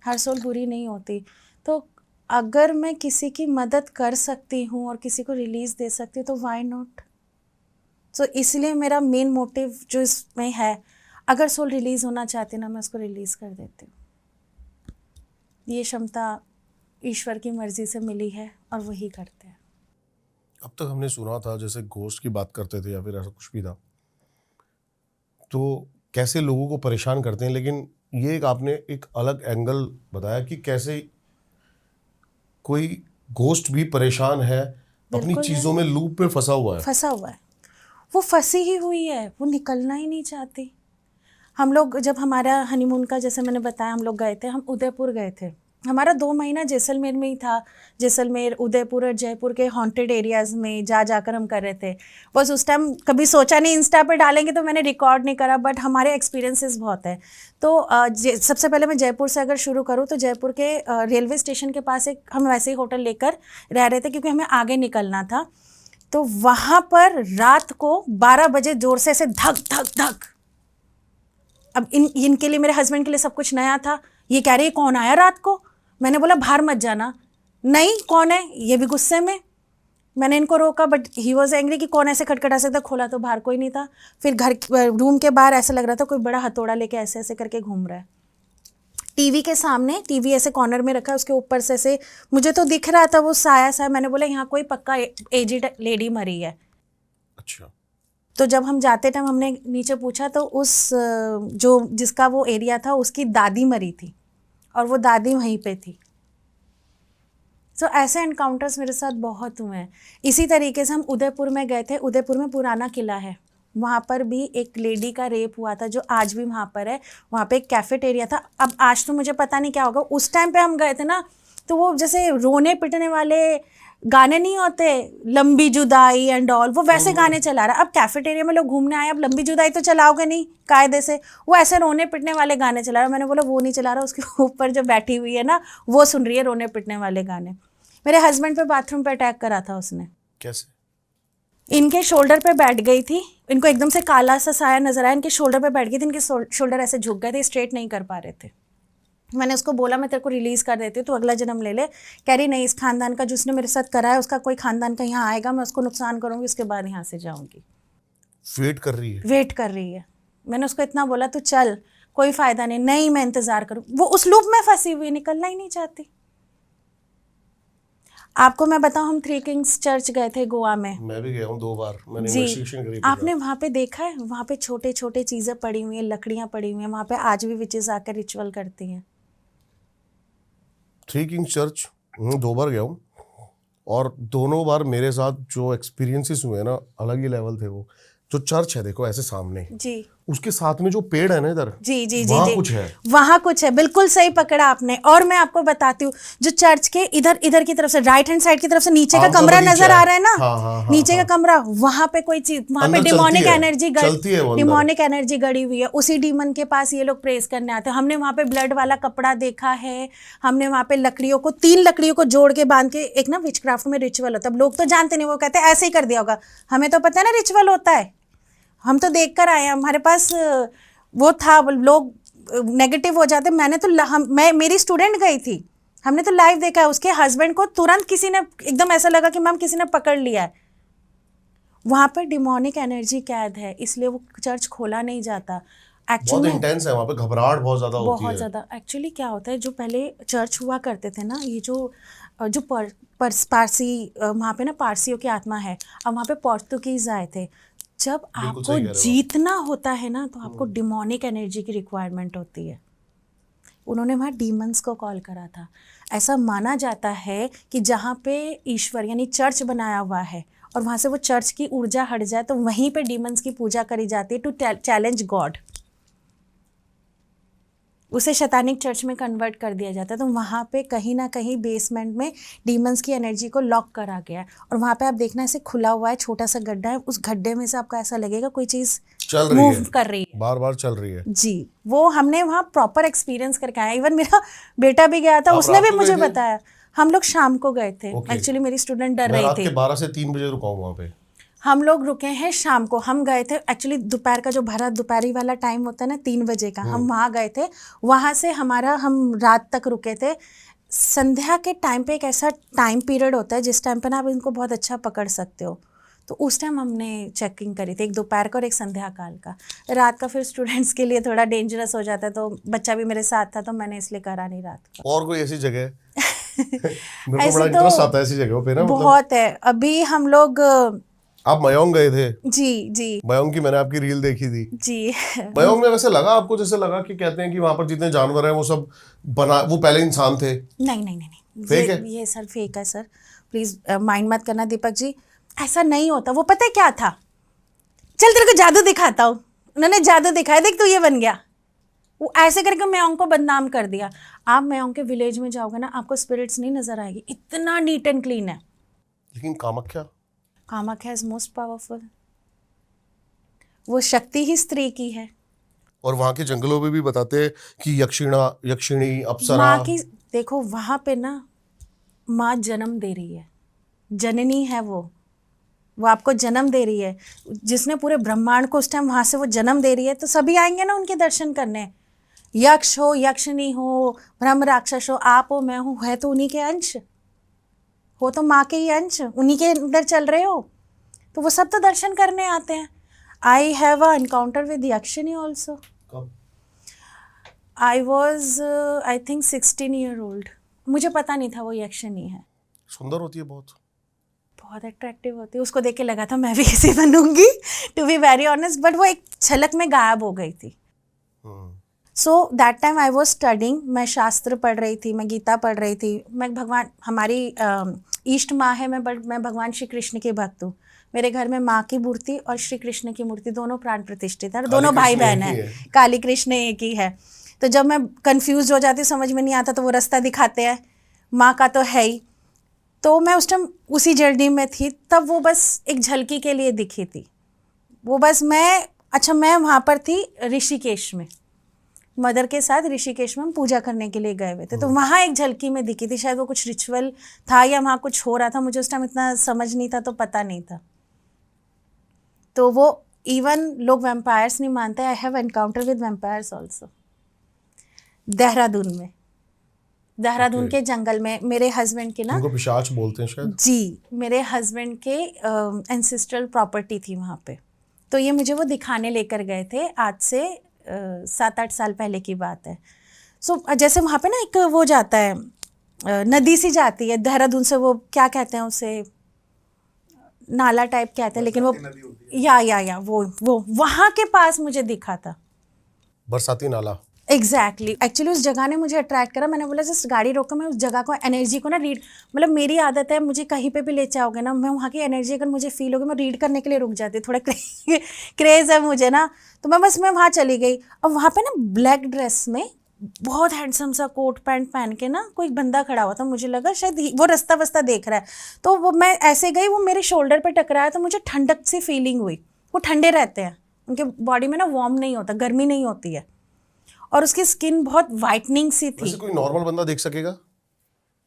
हर सोल बुरी नहीं होती। तो अगर मैं किसी की मदद कर सकती हूँ और किसी को रिलीज़ दे सकती हूँ तो व्हाई नॉट। सो इसलिए मेरा मेन मोटिव जो इसमें है, अगर सोल रिलीज़ होना चाहती है ना, मैं उसको रिलीज़ कर देती हूँ। ये क्षमता ईश्वर की मर्जी से मिली है और वही करते हैं। अब तक हमने सुना था जैसे घोस्ट की बात करते थे या फिर ऐसा कुछ भी था, तो कैसे लोगों को परेशान करते हैं, लेकिन ये एक आपने एक अलग एंगल बताया कि कैसे कोई घोस्ट भी परेशान है, अपनी बिल्कुल चीज़ों में लूप पे फंसा हुआ है। फंसा हुआ है। वो फंसी ही हुई है, वो निकलना ही नहीं चाहती। हम लोग जब हमारा हनीमून का, जैसे मैंने बताया, हम लोग गए थे, हम उदयपुर गए थे। हमारा 2 महीना जैसलमेर में ही था। जैसलमेर, उदयपुर और जयपुर के हॉन्टेड एरियाज़ में जाकर हम कर रहे थे। बस उस टाइम कभी सोचा नहीं इंस्टा पे डालेंगे, तो मैंने रिकॉर्ड नहीं करा, बट हमारे एक्सपीरियंसेस बहुत है। तो सबसे पहले मैं जयपुर से अगर शुरू करूँ तो जयपुर के रेलवे स्टेशन के पास एक हम वैसे ही होटल लेकर रह रहे थे, क्योंकि हमें आगे निकलना था। तो वहाँ पर रात को 12 बजे ज़ोर से ऐसे धक धक धक। अब इनके लिए, मेरे हस्बैंड के लिए सब कुछ नया था। ये कह रही है कौन आया रात को। मैंने बोला बाहर मत जाना। नहीं, कौन है? ये भी गुस्से में। मैंने इनको रोका, बट ही वॉज एंग्री कि कौन ऐसे खटखटा सकता। खोला तो बाहर कोई नहीं था। फिर रूम के बाहर ऐसा लग रहा था कोई बड़ा हथौड़ा लेके ऐसे ऐसे करके घूम रहा है। टीवी के सामने, टीवी ऐसे कॉर्नर में रखा है, उसके ऊपर से ऐसे मुझे तो दिख रहा था वो साया सा। मैंने बोला यहाँ कोई पक्का एजिड लेडी मरी है। अच्छा। तो जब हम जाते टाइम हमने नीचे पूछा, तो उस जो जिसका वो एरिया था, उसकी दादी मरी थी और वो दादी वहीं पे थी। तो ऐसे एनकाउंटर्स मेरे साथ बहुत हुए हैं। इसी तरीके से हम उदयपुर में गए थे। उदयपुर में पुराना किला है, वहाँ पर भी एक लेडी का रेप हुआ था, जो आज भी वहाँ पर है। वहाँ पे एक कैफेटेरिया था। अब आज तो मुझे पता नहीं क्या होगा, उस टाइम पे हम गए थे ना, तो वो जैसे रोने पिटने वाले गाने नहीं होते, लंबी जुदाई एंड ऑल, वो वैसे गाने चला रहा। अब कैफेटेरिया में लोग घूमने आए, अब लंबी जुदाई तो चलाओगे नहीं कायदे से, वो ऐसे रोने पिटने वाले गाने चला रहा। मैंने बोला वो नहीं चला रहा, उसके ऊपर जो बैठी हुई है ना, वो सुन रही है रोने पिटने वाले गाने। मेरे हस्बैंड पे बाथरूम पे अटैक करा था उसने। कैसे? इनके शोल्डर पे बैठ गई थी, इनको एकदम से काला सा साया नजर आया, इनके शोल्डर पे बैठ गई थी, इनके शोल्डर ऐसे झुक गए थे, स्ट्रेट नहीं कर पा रहे थे। मैंने उसको बोला मैं तेरे को रिलीज कर देती हूँ, तो अगला जन्म ले ले। कह रही नहीं, इस खानदान का जिसने मेरे साथ करा है उसका कोई खानदान का यहाँ आएगा, मैं उसको नुकसान करूंगी, उसके बाद यहाँ से जाऊंगी। वेट कर रही है, वेट कर रही है। मैंने उसको इतना बोला तू चल, कोई फायदा नहीं, नहीं मैं इंतजार करूँ। वो उस लूप में फंसी हुई, निकलना ही नहीं चाहती। आपको मैं बताऊं, हम थ्री किंग्स चर्च गए थे गोवा में। मैं भी गया हूँ 2 बार, मैंने जी, इन्वेस्टिगेशन करी थी। आपने वहाँ पे देखा है, वहाँ पे छोटे छोटे चीजें पड़ी हुई हैं, लकड़ियाँ पड़ी हुई हैं, वहाँ पे आज भी विचेस आकर रिचुअल करती हैं। थ्री किंग्स चर्च 2 बार गया हूँ, और दोनों बार मेरे साथ जो एक्सपीरियंसेस हुए ना, अलग ही लेवल थे। वो जो चर्च है देखो ऐसे सामने, जी उसके साथ में जो पेड़ है ना इधर, जी जी जी वहाँ जी, कुछ है, वहाँ कुछ है, बिल्कुल सही पकड़ा आपने। और मैं आपको बताती हूँ, जो चर्च के इधर इधर की तरफ से, राइट हैंड साइड की तरफ से नीचे का आम का कमरा बगीचा नजर आ रहा है ना, हाँ, हाँ, हाँ, नीचे हाँ, का कमरा, वहाँ पे कोई चीज, वहाँ पे अंदर डिमोनिक चलती है, एनर्जी चलती है वो अंदर। डिमोनिक एनर्जी गड़ी हुई है। उसी डीमन के पास ये लोग प्रेस करने आते हैं। हमने वहाँ पे ब्लड वाला कपड़ा देखा है, हमने वहाँ पे लकड़ियों को, 3 लकड़ियों को जोड़ के बांध के, एक ना विचक्राफ्ट में रिचुअल होता है, लोग तो जानते नहीं, वो कहते हैं ऐसे ही कर दिया होगा, हमें तो पता है ना रिचुअल होता है, हम तो देख कर आए हैं, हमारे पास वो था। लोग नेगेटिव हो जाते। मैंने तो मैं मेरी स्टूडेंट गई थी, हमने तो लाइव देखा है। उसके हस्बैंड को तुरंत किसी ने, एकदम ऐसा लगा कि मैम किसी ने पकड़ लिया है। वहाँ पर डिमोनिक एनर्जी कैद है, इसलिए वो चर्च खोला नहीं जाता। बहुत इंटेंस है वहाँ पे, घबराहट बहुत ज्यादा होती है। बहुत ज़्यादा। एक्चुअली क्या होता है, जो पहले चर्च हुआ करते थे ना, ये जो पारसी, वहाँ पे ना पारसियों की आत्मा है, अब वहाँ पे पोर्तुगीज आए थे। जब आपको जीतना होता है ना, तो आपको डिमोनिक एनर्जी की रिक्वायरमेंट होती है। उन्होंने वहाँ डीमंस को कॉल करा था। ऐसा माना जाता है कि जहाँ पे ईश्वर यानी चर्च बनाया हुआ है और वहाँ से वो चर्च की ऊर्जा हट जाए, तो वहीं पे डीमंस की पूजा करी जाती है, टू चैलेंज गॉड। उसे शैतानिक चर्च में कन्वर्ट कर दिया जाता है। तो वहाँ पे कहीं ना कहीं बेसमेंट में डीमंस की एनर्जी को लॉक करा गया है, और वहाँ पे आप देखना ऐसे खुला हुआ है, छोटा सा गड्ढा है, उस गड्ढे में से आपको ऐसा लगेगा कोई चीज़ चल रही है, कर रही है, बार बार चल रही है। जी, वो हमने वहाँ प्रॉपर एक्सपीरियंस करके आया। इवन मेरा बेटा भी गया था, उसने भी मुझे बताया। हम लोग शाम को गए थे, एक्चुअली मेरी स्टूडेंट डर रही थी। 12 से 3 बजे रुका हूँ वहाँ पे। हम लोग रुके हैं शाम को, हम गए थे एक्चुअली दोपहर का, जो भरा दोपहरी वाला टाइम होता है ना 3 बजे का, हम वहाँ गए थे। वहाँ से हम रात तक रुके थे। संध्या के टाइम पे एक ऐसा टाइम पीरियड होता है जिस टाइम पे ना आप इनको बहुत अच्छा पकड़ सकते हो, तो उस टाइम हमने चेकिंग करी थी, एक दोपहर का और एक संध्या काल का। रात का फिर स्टूडेंट्स के लिए थोड़ा डेंजरस हो जाता है, तो बच्चा भी मेरे साथ था, तो मैंने इसलिए करा नहीं रात का। और कोई ऐसी जगह मेरे को ऐसे बड़ा तो इंटरेस्ट आता है ऐसी जगहों पे ना, बहुत है। अभी हम लोग, आप मयोंग गए थे? जी जी मयोंग की मैंने आपकी रील देखी थी जी। मयोंग में वैसे लगा आपको, जैसे लगा कि कहते हैं कि वहां पर जितने जानवर हैं वो सब वो पहले इंसान थे? नहीं नहीं नहीं नहीं, फेक है ये सर फेक है सर, प्लीज माइंड मत करना दीपक जी, ऐसा नहीं होता। वो पता है क्या था, चल तेरे को जादू दिखाता हूँ, उन्होंने जादू दिखाया, देख तू ये बन गया, वो ऐसे करके मयोंग को बदनाम कर दिया। आप मयोंग के विलेज में जाओगे ना, आपको स्पिरिट्स नहीं नजर आएगी, इतना नीट एंड क्लीन है। लेकिन कामाख्या इज मोस्ट पावरफुल, वो शक्ति ही स्त्री की है। और वहां के जंगलों में भी बताते हैं कि यक्षिणी अप्सरा, माँ की, देखो वहाँ पे ना माँ जन्म दे रही है, जननी है वो आपको जन्म दे रही है। जिसने पूरे ब्रह्मांड को उस टाइम वहाँ से वो जन्म दे रही है, तो सभी आएंगे ना उनके दर्शन करने। यक्ष हो, यक्षिणी हो, ब्रह्म राक्षस हो, आप हो, मैं हूँ, है तो उन्हीं के अंश हो, तो माँ के ही अंश, उन्हीं के अंदर चल रहे हो, तो वो सब तो दर्शन करने आते हैं। I have a encounter with yakshini also. I was I think 16 year old, मुझे पता नहीं था वो यक्षिणी है। सुंदर होती है, बहुत अट्रैक्टिव होती है, उसको देख के लगा था मैं भी ऐसे बनूंगी, to be very honest, but वो एक झलक में गायब हो गई थी। So that time I was studying, मैं शास्त्र पढ़ रही थी, मैं गीता पढ़ रही थी, मैं भगवान, हमारी ईष्ट माँ है, मैं भगवान श्री कृष्ण की भक्त हूँ। मेरे घर में माँ की मूर्ति और श्री कृष्ण की मूर्ति दोनों प्राण प्रतिष्ठित है, दोनों भाई बहन है, काली कृष्ण एक ही है। तो जब मैं कंफ्यूज हो जाती, समझ में नहीं आता, तो वो रास्ता दिखाते हैं, माँ का तो है ही। तो मैं उस टाइम उसी जर्नी में थी, तब वो बस एक झलकी के लिए दिखी थी। वो बस मैं वहाँ पर थी ऋषिकेश में, मदर के साथ ऋषिकेश में हम पूजा करने के लिए गए हुए थे, तो वहाँ एक झलकी में दिखी थी। शायद वो कुछ रिचुअल था या वहाँ कुछ हो रहा था, मुझे उस टाइम इतना समझ नहीं था, तो पता नहीं था। तो वो इवन लोग वैम्पायर्स नहीं मानते, I have encounter with vampires also Dehradun में, देहरादून Okay. के जंगल में। मेरे हस्बैंड के ना, उनको पिशाच बोलते हैं शायद। जी, मेरे हस्बैंड के एंसेस्ट्रल प्रॉपर्टी थी वहाँ पे, तो ये मुझे वो दिखाने लेकर गए थे, आज से 7-8 साल पहले की बात है। सो जैसे वहाँ पे ना एक वो जाता है, नदी सी जाती है देहरादून से, वो क्या कहते हैं उसे, नाला टाइप कहते हैं, लेकिन वो या वो वहाँ के पास मुझे दिखा था। बरसाती नाला। एग्जैक्टली एक्चुअली उस जगह ने मुझे अट्रैक्ट करा। मैंने बोला जस्ट गाड़ी रोको, मैं उस जगह को एनर्जी को ना रीड, मतलब मेरी आदत है, मुझे कहीं पे भी ले जाओगे ना, मैं वहाँ की एनर्जी अगर मुझे फील होगी मैं रीड करने के लिए रुक जाती, थोड़ा क्रेज है मुझे ना, तो मैं वहाँ चली गई। अब वहाँ पे ना ब्लैक ड्रेस में बहुत हैंडसम सा कोट पैंट पहन के ना कोई बंदा खड़ा हुआ था, मुझे लगा शायद वो रास्ता वस्ता देख रहा है, तो वो मैं ऐसे गई, वो मेरे शोल्डर पे टकराया, तो मुझे ठंडक सी फीलिंग हुई। वो ठंडे रहते हैं, उनके बॉडी में ना वार्म नहीं होता, गर्मी नहीं होती है, और उसकी स्किन बहुत वाइटनिंग सी थी। वैसे कोई नॉर्मल बंदा देख सकेगा?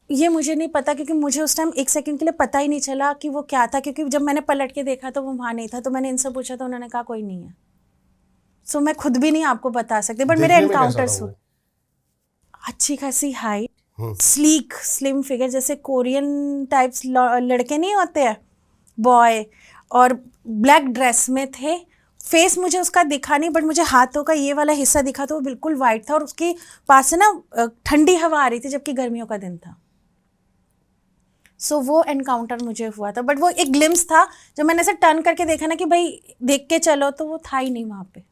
ये मुझे नहीं पता, क्योंकि मुझे उस टाइम 1 सेकंड के लिए पता ही नहीं चला कि वो क्या था, क्योंकि जब मैंने पलट के देखा तो वो वहाँ नहीं था, तो मैंने इनसे पूछा तो उन्होंने कहा कोई नहीं है। सो मैं खुद भी नहीं आपको बता सकती, बट मेरे देखने में कैसा एनकाउंटर्स था हुए। वो? अच्छी खासी हाइट, स्लीक स्लिम फिगर, जैसे कोरियन टाइप्स लड़के नहीं होते हैं बॉय, और ब्लैक ड्रेस में थे। फेस मुझे उसका दिखा नहीं, बट मुझे हाथों का ये वाला हिस्सा दिखा, तो वो बिल्कुल वाइट था, और उसके पास से ना ठंडी हवा आ रही थी, जबकि गर्मियों का दिन था। सो वो एनकाउंटर मुझे हुआ था, बट वो एक ग्लिम्स था, जब मैंने ऐसे टर्न करके देखा ना कि भाई देख के चलो, तो वो था ही नहीं वहाँ पे।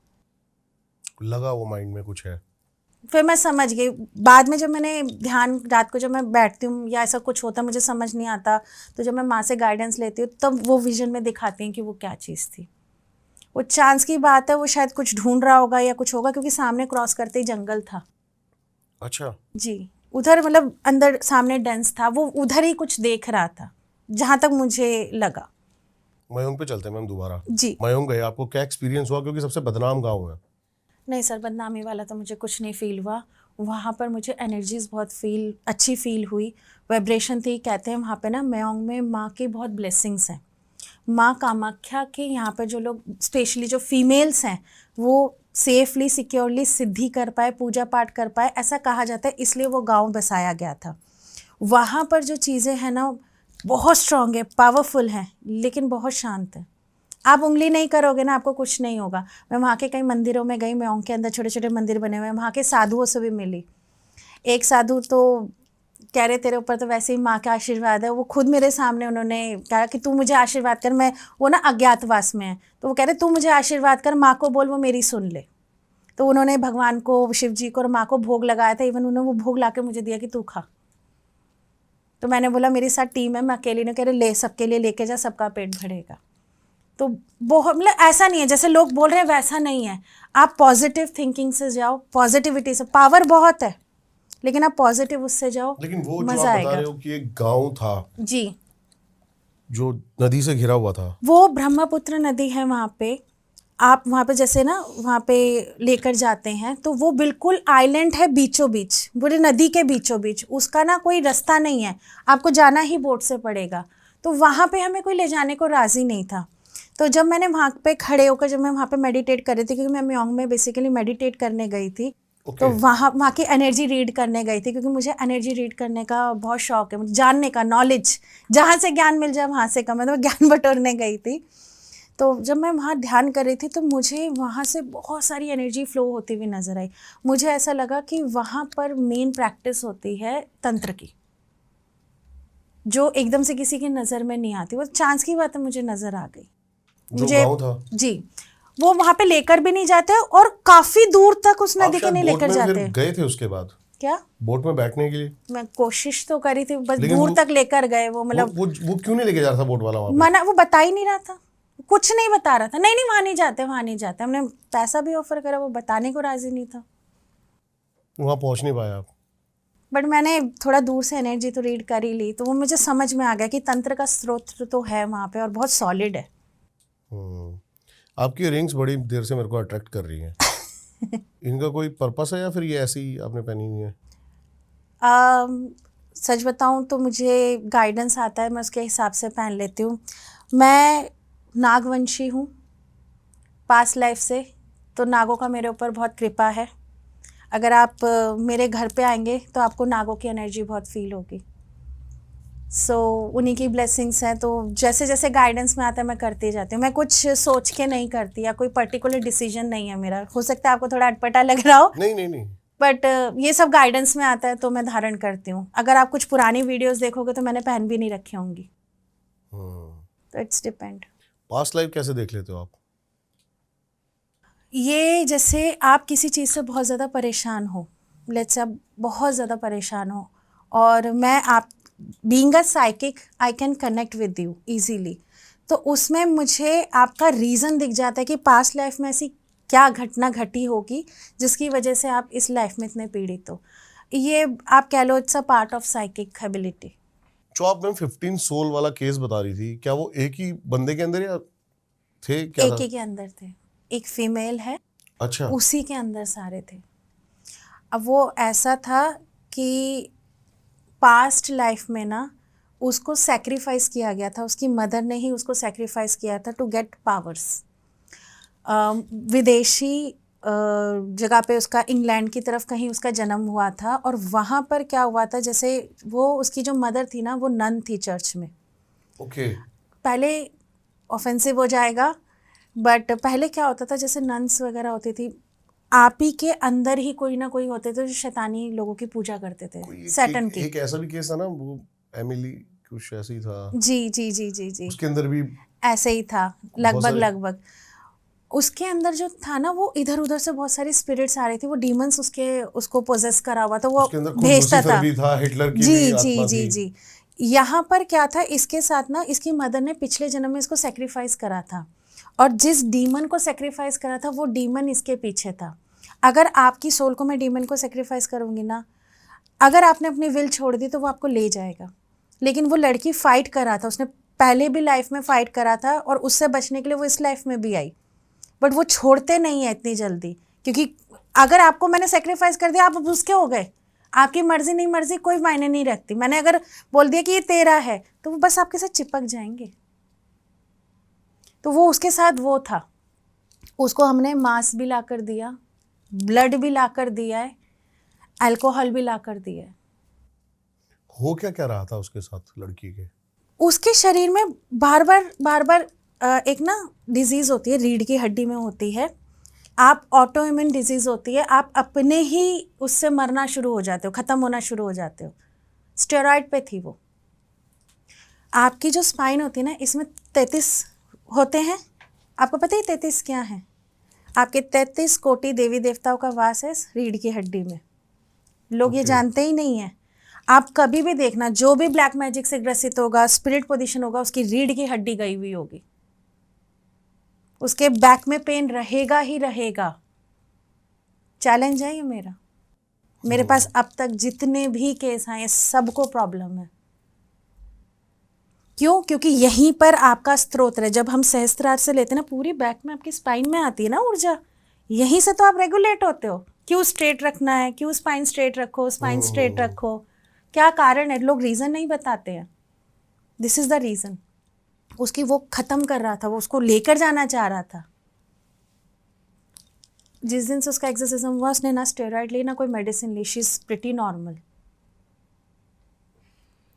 लगा वो माइंड में कुछ है। फिर मैं समझ गई, बाद में जब मैंने ध्यान, रात को जब मैं बैठती हूँ या ऐसा कुछ होता मुझे समझ नहीं आता, तो जब मैं माँ से गाइडेंस लेती हूँ तब वो विजन में दिखाती हैं कि वो क्या चीज़ थी। वो चांस की बात है, वो शायद कुछ ढूंढ रहा होगा या कुछ होगा, क्योंकि सामने क्रॉस करते ही जंगल था। अच्छा। जी, उधर मतलब अंदर सामने डेंस था, वो उधर ही कुछ देख रहा था, जहाँ तक मुझे लगा। मयोंग पे चलते हैं मैम दोबारा। जी, मयोंग गए, आपको क्या एक्सपीरियंस हुआ, क्योंकि सबसे बदनाम गाँव है? नहीं सर, बदनामी वाला तो मुझे कुछ नहीं फील हुआ। वहाँ पर मुझे एनर्जीज बहुत अच्छी फील हुई, वाइब्रेशन थी। कहते हैं वहाँ पे ना मयोंग में माँ की बहुत ब्लेसिंग्स हैं। माँ कामाख्या के यहाँ पर जो लोग, स्पेशली जो फीमेल्स हैं, वो सेफली सिक्योरली सिद्धि कर पाए, पूजा पाठ कर पाए, ऐसा कहा जाता है, इसलिए वो गांव बसाया गया था। वहाँ पर जो चीज़ें हैं ना, बहुत स्ट्रॉन्ग है, पावरफुल हैं, लेकिन बहुत शांत है। आप उंगली नहीं करोगे ना, आपको कुछ नहीं होगा। मैं वहाँ के कई मंदिरों में गई, मयोंग के अंदर छोटे छोटे मंदिर बने हुए हैं, वहाँ के साधुओं से भी मिली। एक साधु तो कह रहे तेरे ऊपर तो वैसे ही माँ का आशीर्वाद है। वो खुद मेरे सामने उन्होंने कहा कि तू मुझे आशीर्वाद कर, मैं, वो ना अज्ञातवास में है, तो वो कह रहे तू मुझे आशीर्वाद कर, माँ को बोल वो मेरी सुन ले। तो उन्होंने भगवान को, शिव जी को और माँ को भोग लगाया था, इवन उन्होंने वो भोग ला के मुझे दिया कि तू खा। तो मैंने बोला मेरे साथ टीम है, मैं अकेली नहीं। कह रहे ले, सबके लिए लेके जा, सबका पेट भरेगा। तो बहुत, मतलब ऐसा नहीं है जैसे लोग बोल रहे हैं, वैसा नहीं है। आप पॉजिटिव थिंकिंग से जाओ, पॉजिटिविटी से, पावर बहुत है, लेकिन आप पॉजिटिव उससे जाओ, लेकिन वो जो मजा आप बता आएगा। रहे हो कि एक गांव था जी, जो नदी से घिरा हुआ था, वो ब्रह्मपुत्र नदी है वहाँ पे। आप वहाँ पे जैसे ना वहाँ पे लेकर जाते हैं, तो वो बिल्कुल आइलैंड है, बीचों बीच, पूरी नदी के बीचों बीच। उसका ना कोई रास्ता नहीं है, आपको जाना ही बोट से पड़ेगा। तो वहाँ पे हमें कोई ले जाने को राज़ी नहीं था। तो जब मैंने वहाँ पे खड़े होकर, जब मैं वहाँ पे मेडिटेट कर रही थी, क्योंकि मैं मयोंग में बेसिकली मेडिटेट करने गई थी, तो वहाँ की एनर्जी रीड करने गई थी, क्योंकि मुझे एनर्जी रीड करने का बहुत शौक है, मुझे जानने का, नॉलेज, जहाँ से ज्ञान मिल जाए वहाँ से कम है, तो मैं ज्ञान बटोरने गई थी। तो जब मैं वहाँ ध्यान कर रही थी, तो मुझे वहाँ से बहुत सारी एनर्जी फ्लो होती हुई नज़र आई। मुझे ऐसा लगा कि वहाँ पर मेन प्रैक्टिस होती है तंत्र की, जो एकदम से किसी की नज़र में नहीं आती। वो चांस की बात है, मुझे नज़र आ गई। मुझे जी, वो वहाँ पे लेकर भी नहीं जाते, और काफ़ी दूर तक उस नदी के नहीं लेकर जाते। गए थे उसके बाद क्या बोट में बैठने के लिए? मैं कोशिश तो करी थी, बस दूर तक लेकर गए वो, मतलब वो क्यों नहीं लेके जा रहा था बोट वाला वहाँ पे? मना, वो बता ही नहीं रहा था, कुछ नहीं बता रहा था। नहीं नहीं, वहाँ नहीं जाते, वहाँ नहीं जाते। हमने पैसा भी ऑफर करा, वो बताने को राजी नहीं था। वहाँ पहुँच नहीं पाया आप? बट मैंने थोड़ा दूर से एनर्जी तो रीड कर ही ली, तो वो मुझे समझ में आ गया कि तंत्र का स्रोत तो है वहाँ पे, और बहुत सॉलिड है। आपकी रिंग्स बड़ी देर से मेरे को अट्रैक्ट कर रही हैं। इनका कोई पर्पस है या फिर ये ऐसे ही आपने पहनी हुई है? सच बताऊँ तो मुझे गाइडेंस आता है, मैं उसके हिसाब से पहन लेती हूँ। मैं नागवंशी हूँ, पास्ट लाइफ से, तो नागों का मेरे ऊपर बहुत कृपा है। अगर आप मेरे घर पे आएंगे तो आपको नागों की एनर्जी बहुत फील होगी। सो उन्हीं की ब्लेसिंग्स हैं। तो जैसे जैसे गाइडेंस में आता है मैं करती जाती हूँ। मैं कुछ सोच के नहीं करती, या कोई पर्टिकुलर डिसीजन नहीं है मेरा। हो सकता है आपको थोड़ा अटपटा लग रहा हो, नहीं नहीं नहीं। बट ये सब गाइडेंस में आता है तो मैं धारण करती हूँ। अगर आप कुछ पुरानी वीडियोस देखोगे तो मैंने पहन भी नहीं रखी होंगी। तो इट्स डिपेंड। पास्ट लाइफ कैसे देख लेते हो आप? ये जैसे आप किसी चीज़ से बहुत ज़्यादा परेशान हो, लेट्स से आप बहुत ज़्यादा परेशान हो, और मैं आप being a psychic I can connect with you easily. तो उसमें मुझे आपका रीज़न दिख जाता है कि पास्ट लाइफ में ऐसी क्या घटना घटी होगी जिसकी वजह से आप इस लाइफ में इतने पीड़ित हो। ये आप कह लो it's a part of psychic ability. जो आप मैम 15 सोल वाला केस बता रही थी, क्या वो एक ही बंदे के अंदर या थे, क्या एक था? ही के अंदर थे, एक फीमेल है, अच्छा। उसी के अंदर सारे थे। अब वो ऐसा था कि पास्ट लाइफ में ना उसको सेक्रीफाइस किया गया था, उसकी मदर ने ही उसको सेक्रीफाइस किया था टू गेट पावर्स। विदेशी जगह पे उसका इंग्लैंड की तरफ कहीं उसका जन्म हुआ था, और वहाँ पर क्या हुआ था, जैसे वो उसकी जो मदर थी ना वो नन थी चर्च में। ओके। पहले ऑफेंसिव हो जाएगा, बट पहले क्या होता था, जैसे नन्स वगैरह होती थी, आप ही के अंदर ही कोई ना कोई होते थे जो शैतानी लोगों की पूजा करते थे, सैटन की। एक ऐसा भी केस था ना, वो एमिली कुछ ऐसे ही था। जी जी जी जी जी, उसके अंदर भी ऐसे ही था बहुत लगभग सारे। लगभग। उसके अंदर जो था ना, वो इधर उधर से बहुत सारी स्पिरिट्स आ रही थी, वो डीमंस उसको पोजेस करा हुआ था, वो उसके अंदर खुद भेजता लूसीफर था। भी था, हिटलर की भी जी जी आत्मा जी थी। जी। यहाँ पर क्या था, इसके साथ ना इसकी मदर ने पिछले जन्म में इसको सेक्रीफाइस करा था, और जिस डीमन को सेक्रीफाइस करा था वो डीमन इसके पीछे था। अगर आपकी सोल को मैं डीमन को सेक्रीफाइस करूँगी ना, अगर आपने अपनी विल छोड़ दी तो वो आपको ले जाएगा। लेकिन वो लड़की फाइट कर रहा था, उसने पहले भी लाइफ में फाइट करा था, और उससे बचने के लिए वो इस लाइफ में भी आई। बट वो छोड़ते नहीं है इतनी जल्दी, क्योंकि अगर आपको मैंने सेक्रीफाइस कर दिया, आप अब उसके हो गए। आपकी मर्जी नहीं मर्जी कोई मायने नहीं रखती। मैंने अगर बोल दिया कि ये तेरा है तो वो बस आपके साथ चिपक जाएंगे। तो वो उसके साथ वो था। उसको हमने मांस भी ला कर दिया, ब्लड भी ला कर दिया है, अल्कोहल भी ला कर दिया है। हो क्या क्या रहा था उसके साथ लड़की के? उसके शरीर में बार बार एक ना डिजीज होती है, रीढ़ की हड्डी में होती है, आप ऑटो इम्यून डिजीज होती है, आप अपने ही उससे मरना शुरू हो जाते हो, ख़त्म होना शुरू हो जाते हो। स्टेरॉइड पे थी वो। आपकी जो स्पाइन होती है ना, इसमें 33 होते हैं। आपको पता है 33 क्या है? आपके 33 कोटि देवी देवताओं का वास है रीढ़ की हड्डी में। लोग ये जानते ही नहीं है। आप कभी भी देखना, जो भी ब्लैक मैजिक से ग्रसित होगा, स्पिरिट पोजीशन होगा, उसकी रीढ़ की हड्डी गई हुई होगी, उसके बैक में पेन रहेगा ही रहेगा। चैलेंज है ये मेरा। मेरे पास अब तक जितने भी केस आए सबको प्रॉब्लम है। क्यों? क्योंकि यहीं पर आपका स्त्रोत है। जब हम सहस्त्रार से लेते हैं ना, पूरी बैक में आपकी स्पाइन में आती है ना ऊर्जा, यहीं से तो आप रेगुलेट होते हो। क्यों स्ट्रेट रखना है, क्यों स्पाइन स्ट्रेट रखो, स्पाइन स्ट्रेट रखो, क्या कारण है? लोग रीज़न नहीं बताते हैं। This is the reason. उसकी वो ख़त्म कर रहा था, वो उसको लेकर जाना चाह रहा था। जिस दिन से उसका एक्सोर्सिज्म हुआ, उसने ना स्टेरॉइड ली ना कोई मेडिसिन ली, शी इज़ प्रिटी नॉर्मल।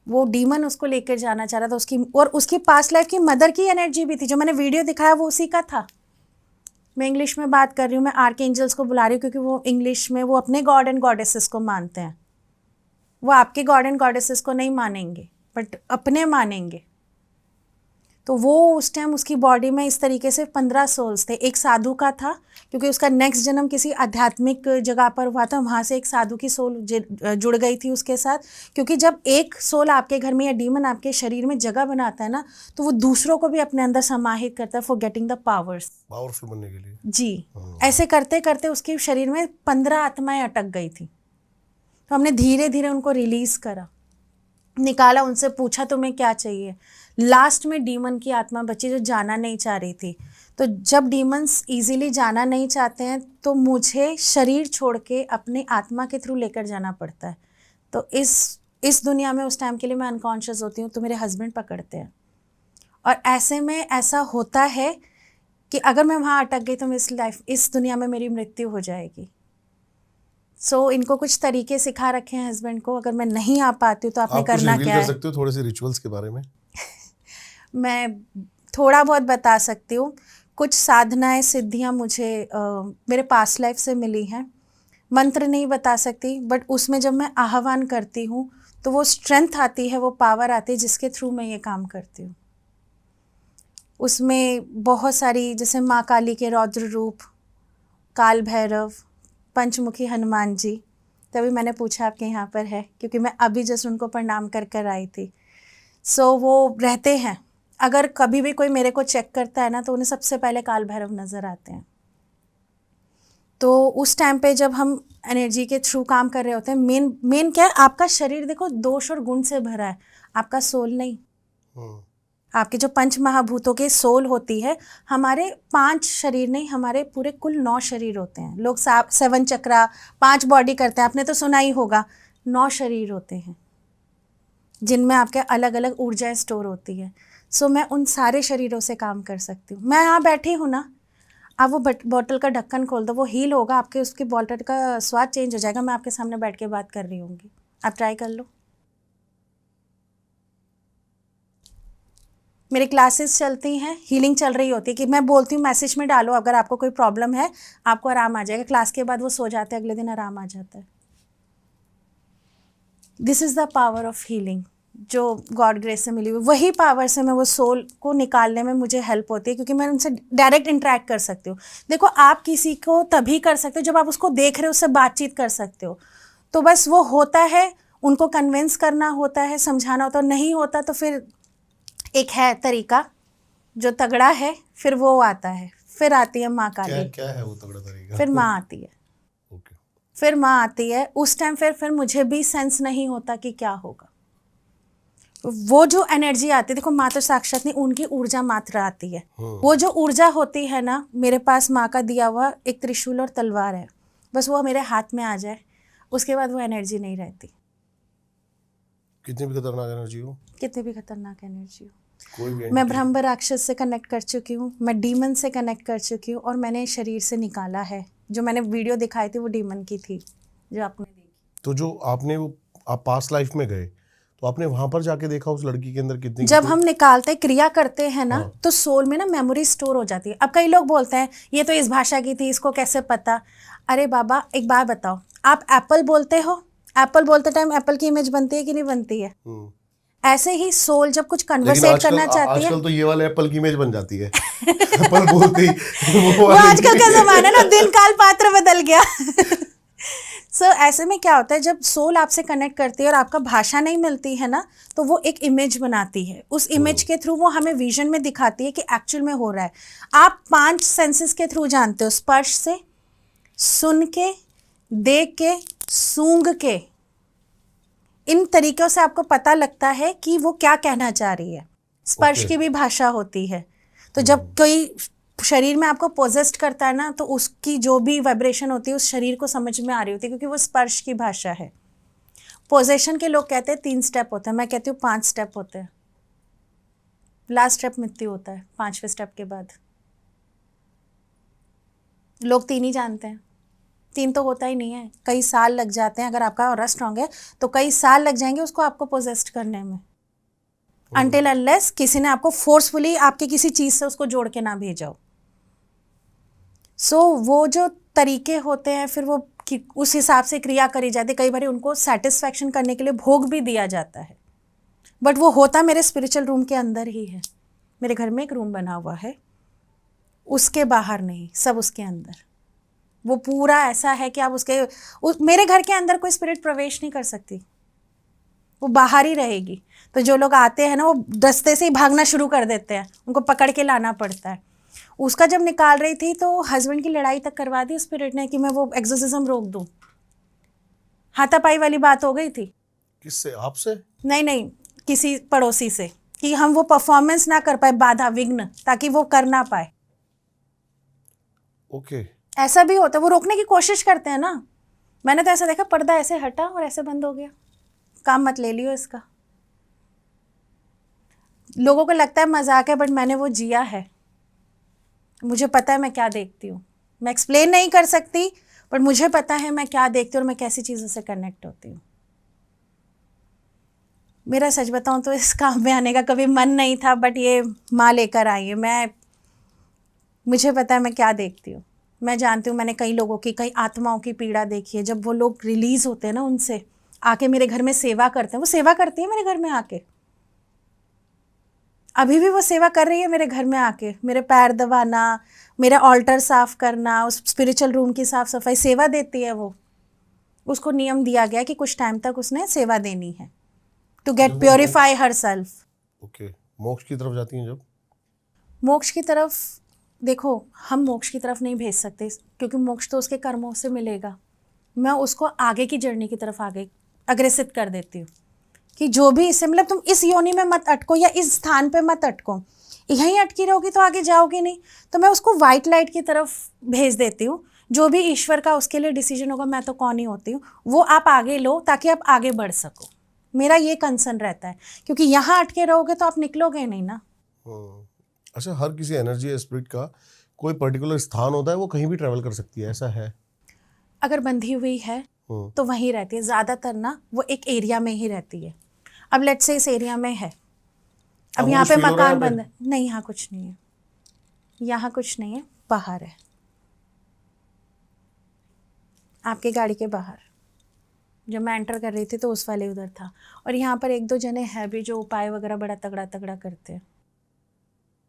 वो डीमन उसको लेकर जाना चाह रहा था, उसकी और उसकी पास्ट लाइफ की मदर की एनर्जी भी थी। जो मैंने वीडियो दिखाया वो उसी का था। मैं इंग्लिश में बात कर रही हूँ, मैं आर्क एंजल्स को बुला रही हूँ, क्योंकि वो इंग्लिश में वो अपने गॉड एंड गॉडेसेस को मानते हैं। वो आपके गॉड एंड गॉडेसेस को नहीं मानेंगे, बट अपने मानेंगे। तो वो उस टाइम उसकी बॉडी में इस तरीके से 15 सोल्स थे। एक साधु का था, क्योंकि उसका नेक्स्ट जन्म किसी आध्यात्मिक जगह पर हुआ था, वहाँ से एक साधु की सोल जुड़ गई थी उसके साथ। क्योंकि जब एक सोल आपके घर में या डीमन आपके शरीर में जगह बनाता है ना, तो वो दूसरों को भी अपने अंदर समाहित करता है for getting the powers, powerful बनने के लिए। जी। ऐसे करते करते उसके शरीर में 15 आत्माएं अटक गई थी। तो हमने धीरे धीरे उनको रिलीज करा, निकाला, उनसे पूछा तुम्हें क्या चाहिए। लास्ट में डीमन की आत्मा बची जो जाना नहीं चाह रही थी। तो जब डीमंस इजीली जाना नहीं चाहते हैं तो मुझे शरीर छोड़ के अपने आत्मा के थ्रू लेकर जाना पड़ता है। तो इस दुनिया में उस टाइम के लिए मैं अनकॉन्शियस होती हूँ, तो मेरे हस्बैंड पकड़ते हैं। और ऐसे में ऐसा होता है कि अगर मैं वहाँ अटक गई तो मैं इस दुनिया में मेरी मृत्यु हो जाएगी। सो इनको कुछ तरीके सिखा रखे हैं हस्बैंड को, अगर मैं नहीं आ पाती हूँ तो आपने आप कुछ करना रिवील क्या कर है। सकते हो थोड़े से रिचुअल्स के बारे में? मैं थोड़ा बहुत बता सकती हूँ। कुछ साधनाएं सिद्धियाँ मुझे मेरे पास्ट लाइफ से मिली हैं। मंत्र नहीं बता सकती, बट उसमें जब मैं आह्वान करती हूँ तो वो स्ट्रेंथ आती है, वो पावर आती है जिसके थ्रू मैं ये काम करती हूँ। उसमें बहुत सारी, जैसे माँ काली के रौद्र रूप, काल भैरव, पंचमुखी हनुमान जी, तभी मैंने पूछा आपके यहाँ पर है, क्योंकि मैं अभी जस्ट उनको प्रणाम कर कर आई थी। सो वो रहते हैं। अगर कभी भी कोई मेरे को चेक करता है ना तो उन्हें सबसे पहले काल भैरव नज़र आते हैं। तो उस टाइम पे जब हम एनर्जी के थ्रू काम कर रहे होते हैं, मेन क्या है, आपका शरीर देखो दोष और गुण से भरा है, आपका सोल नहीं। आपके जो पंच महाभूतों के सोल होती है, हमारे 5 शरीर नहीं, हमारे पूरे कुल 9 शरीर होते हैं। लोग 7 चक्रा 5 बॉडी करते हैं, आपने तो सुना ही होगा। 9 शरीर होते हैं जिनमें आपके अलग अलग ऊर्जाएं स्टोर होती है। सो मैं उन सारे शरीरों से काम कर सकती हूँ। मैं यहाँ बैठी हूँ ना, आप वो बॉटल का ढक्कन खोल दो, वो हील होगा, आपके उसकी बॉटल का स्वाद चेंज हो जाएगा। मैं आपके सामने बैठ के बात कर रही होंगी, आप ट्राई कर लो। मेरी क्लासेस चलती हैं, हीलिंग चल रही होती है, कि मैं बोलती हूँ मैसेज में डालो अगर आपको कोई प्रॉब्लम है, आपको आराम आ जाएगा। क्लास के बाद वो सो जाते हैं, अगले दिन आराम आ जाता है। This is the power of healing जो गॉड ग्रेस से मिली हुई। वही पावर से मैं वो सोल को निकालने में मुझे हेल्प होती है, क्योंकि मैं उनसे डायरेक्ट इंटरेक्ट कर सकती हूँ। देखो, आप किसी को तभी कर सकते हो जब आप उसको देख रहे हो, उससे बातचीत कर सकते हो। तो बस वो होता है, उनको कन्विंस करना होता है, समझाना होता है। नहीं होता तो फिर एक है तरीका जो तगड़ा है, फिर वो आता है, फिर आती है माँ काली। क्या है वो तगड़ा तरीका? फिर माँ आती है। ओके। फिर माँ आती है, उस टाइम फिर मुझे भी सेंस नहीं होता कि क्या होगा। वो जो एनर्जी आती है, देखो माँ तो साक्षात नहीं, उनकी ऊर्जा मात्र आती है। वो जो ऊर्जा होती है ना, मेरे पास माँ का दिया हुआ एक त्रिशूल और तलवार है, बस वो मेरे हाथ में आ जाए, उसके बाद वो एनर्जी नहीं रहती। कितनी भी खतरनाक एनर्जी हो, कितनी भी खतरनाक एनर्जी हो। कोई भी मैं ब्रह्म राक्षस से कनेक्ट कर चुकी हूँ, मैं डीमन से कनेक्ट कर चुकी हूँ, और मैंने शरीर से निकाला है। जो मैंने वीडियो दिखाई थी वो डीमन की थी, जो आपने देखी। तो जो आपने वो, आप पास्ट लाइफ में गए तो आपने वहां पर जाके देखा उस लड़की के अंदर कितनी जब हम निकालते क्रिया करते हैं ना, हाँ। तो सोल में ना मेमोरी स्टोर हो जाती है। अब कई लोग बोलते हैं ये तो इस भाषा की थी, इसको कैसे पता। अरे बाबा, एक बात बताओ, आप एप्पल बोलते हो, एप्पल बोलते टाइम एप्पल की इमेज बनती है कि नहीं बनती है? ऐसे ही सोल जब कुछ कन्वर्सेट करना चाहती है, आजकल तो ये वाले एप्पल की इमेज बन जाती है। एप्पल बोलते ही वो आजकल का जमाना ना, दिन काल पात्र बदल गया। सो ऐसे में क्या होता है, जब सोल आपसे कनेक्ट करती है और आपका भाषा नहीं मिलती है ना, तो वो एक इमेज बनाती है। उस इमेज के थ्रू वो हमें विजन में दिखाती है कि एक्चुअल में हो रहा है। आप 5 सेंसेस के थ्रू जानते हो, स्पर्श से, सुन के, देख के, सूंघ के। इन तरीकों से आपको पता लगता है कि वो क्या कहना चाह रही है। स्पर्श की भी भाषा होती है। तो जब कोई शरीर में आपको पोजेस्ट करता है ना, तो उसकी जो भी वाइब्रेशन होती है उस शरीर को समझ में आ रही होती है, क्योंकि वो स्पर्श की भाषा है। पोजेशन के लोग कहते हैं 3 स्टेप होते हैं, मैं कहती हूँ 5 स्टेप होते हैं। लास्ट स्टेप मृत्यु होता है 5वें स्टेप के बाद। लोग 3 ही जानते हैं, 3 तो होता ही नहीं है। कई साल लग जाते हैं। अगर आपका ऑरा स्ट्रांग है तो कई साल लग जाएंगे उसको आपको पोजेस्ट करने में, अनटिल अनलेस किसी ने आपको फोर्सफुली आपके किसी चीज से उसको जोड़ के ना भेजा हो। सो वो जो तरीके होते हैं, फिर वो उस हिसाब से क्रिया करी जाती है। कई बार उनको सेटिस्फैक्शन करने के लिए भोग भी दिया जाता है, बट वो होता मेरे स्पिरिचुअल रूम के अंदर ही है। मेरे घर में एक रूम बना हुआ है, उसके बाहर नहीं, सब उसके अंदर। वो पूरा ऐसा है कि आप मेरे घर के अंदर कोई स्पिरिट प्रवेश नहीं कर सकती, वो बाहर ही रहेगी। तो जो लोग आते हैं ना, वो दस्ते से ही भागना शुरू कर देते हैं, उनको पकड़ के लाना पड़ता है। उसका जब निकाल रही थी तो हस्बैंड की लड़ाई तक करवा दी स्पिरिट ने कि मैं वो एक्सोर्सिज्म रोक दूं। हाथापाई वाली बात हो गई थी। किससे? आपसे? नहीं, किसी पड़ोसी से, कि हम वो परफॉर्मेंस ना कर पाए, बाधा विघ्न, ताकि वो कर ना पाए। ओके। ऐसा भी होता है, वो रोकने की कोशिश करते हैं ना। मैंने तो ऐसा देखा, पर्दा ऐसे हटा और ऐसे बंद हो गया, काम मत ले लियो इसका। लोगों को लगता है मजाक है, बट मैंने वो जिया है। मुझे पता है मैं क्या देखती हूँ, मैं एक्सप्लेन नहीं कर सकती, पर मुझे पता है मैं क्या देखती हूँ और मैं कैसी चीज़ों से कनेक्ट होती हूँ। मेरा सच बताऊँ तो इस काम में आने का कभी मन नहीं था, बट ये माँ लेकर आई है। मुझे पता है मैं क्या देखती हूँ। मैं जानती हूँ, मैंने कई लोगों की, कई आत्माओं की पीड़ा देखी है। जब वो लोग रिलीज़ होते हैं ना, उनसे आके मेरे घर में सेवा करते हैं, वो सेवा करती है मेरे घर में आके, अभी भी वो सेवा कर रही है मेरे घर में आके, मेरे पैर दबाना, मेरा ऑल्टर साफ करना, उस स्पिरिचुअल रूम की साफ सफाई, सेवा देती है वो। उसको नियम दिया गया कि कुछ टाइम तक उसने सेवा देनी है, to get purify herself. Okay, मोक्ष की तरफ जाती हैं जब? मोक्ष की तरफ, देखो हम मोक्ष की तरफ नहीं भेज सकते, क्योंकि मोक्ष तो उसके कर्मों से मिलेगा। मैं उसको आगे की जर्नी की तरफ आगे अग्रेसित कर देती हूँ कि जो भी इससे, मतलब तुम इस योनि में मत अटको या इस स्थान पे मत अटको, यहीं अटकी रहोगी तो आगे जाओगी नहीं। तो मैं उसको वाइट लाइट की तरफ भेज देती हूँ। जो भी ईश्वर का उसके लिए डिसीजन होगा, मैं तो कौन ही होती हूँ, वो आप आगे लो ताकि आप आगे बढ़ सको। मेरा ये कंसर्न रहता है, क्योंकि यहाँ अटके रहोगे तो आप निकलोगे नहीं ना। अच्छा, हर किसी एनर्जी या स्पिरिट का कोई पर्टिकुलर स्थान होता है, वो कहीं भी ट्रैवल कर सकती है, ऐसा है? अगर बंधी हुई है तो वहीं रहती है ज़्यादातर ना, वो एक एरिया में ही रहती है। अब लेट्स से इस एरिया में है, अब यहाँ पे मकान बंद है, नहीं यहाँ कुछ नहीं है, यहाँ कुछ नहीं है, बाहर है, आपके गाड़ी के बाहर। जब मैं एंटर कर रही थी तो उस वाले उधर था। और यहाँ पर एक दो जने हैं भी जो उपाय वगैरह बड़ा तगड़ा तगड़ा करते हैं।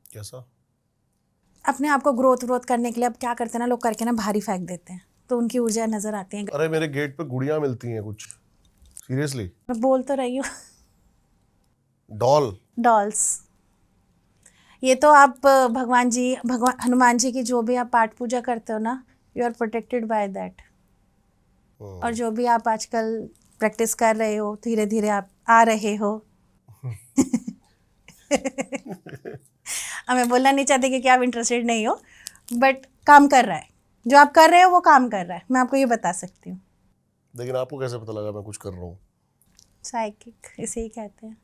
कैसा? अपने आप को ग्रोथ करने के लिए अब क्या करते हैं ना लोग, करके ना भारी फेंक देते हैं, तो उनकी ऊर्जा नजर आती है। अरे मेरे गेट पे गुड़ियाँ मिलती हैं कुछ, सीरियसली। मैं बोल तो रही हूँ। डॉल्स। ये तो आप भगवान हनुमान जी की जो भी आप पाठ पूजा करते हो ना, you are protected by that. और जो भी आप आजकल प्रैक्टिस कर रहे हो, धीरे धीरे आप आ रहे हो। मैं बोलना नहीं चाहती कि आप इंटरेस्टेड नहीं हो, बट काम कर रहा है, जो आप कर रहे हो वो काम कर रहा है, मैं आपको ये बता सकती हूँ। लेकिन आपको कैसे पता लगा मैं कुछ कर रहा हूँ? साइकिक इसे ही कहते हैं।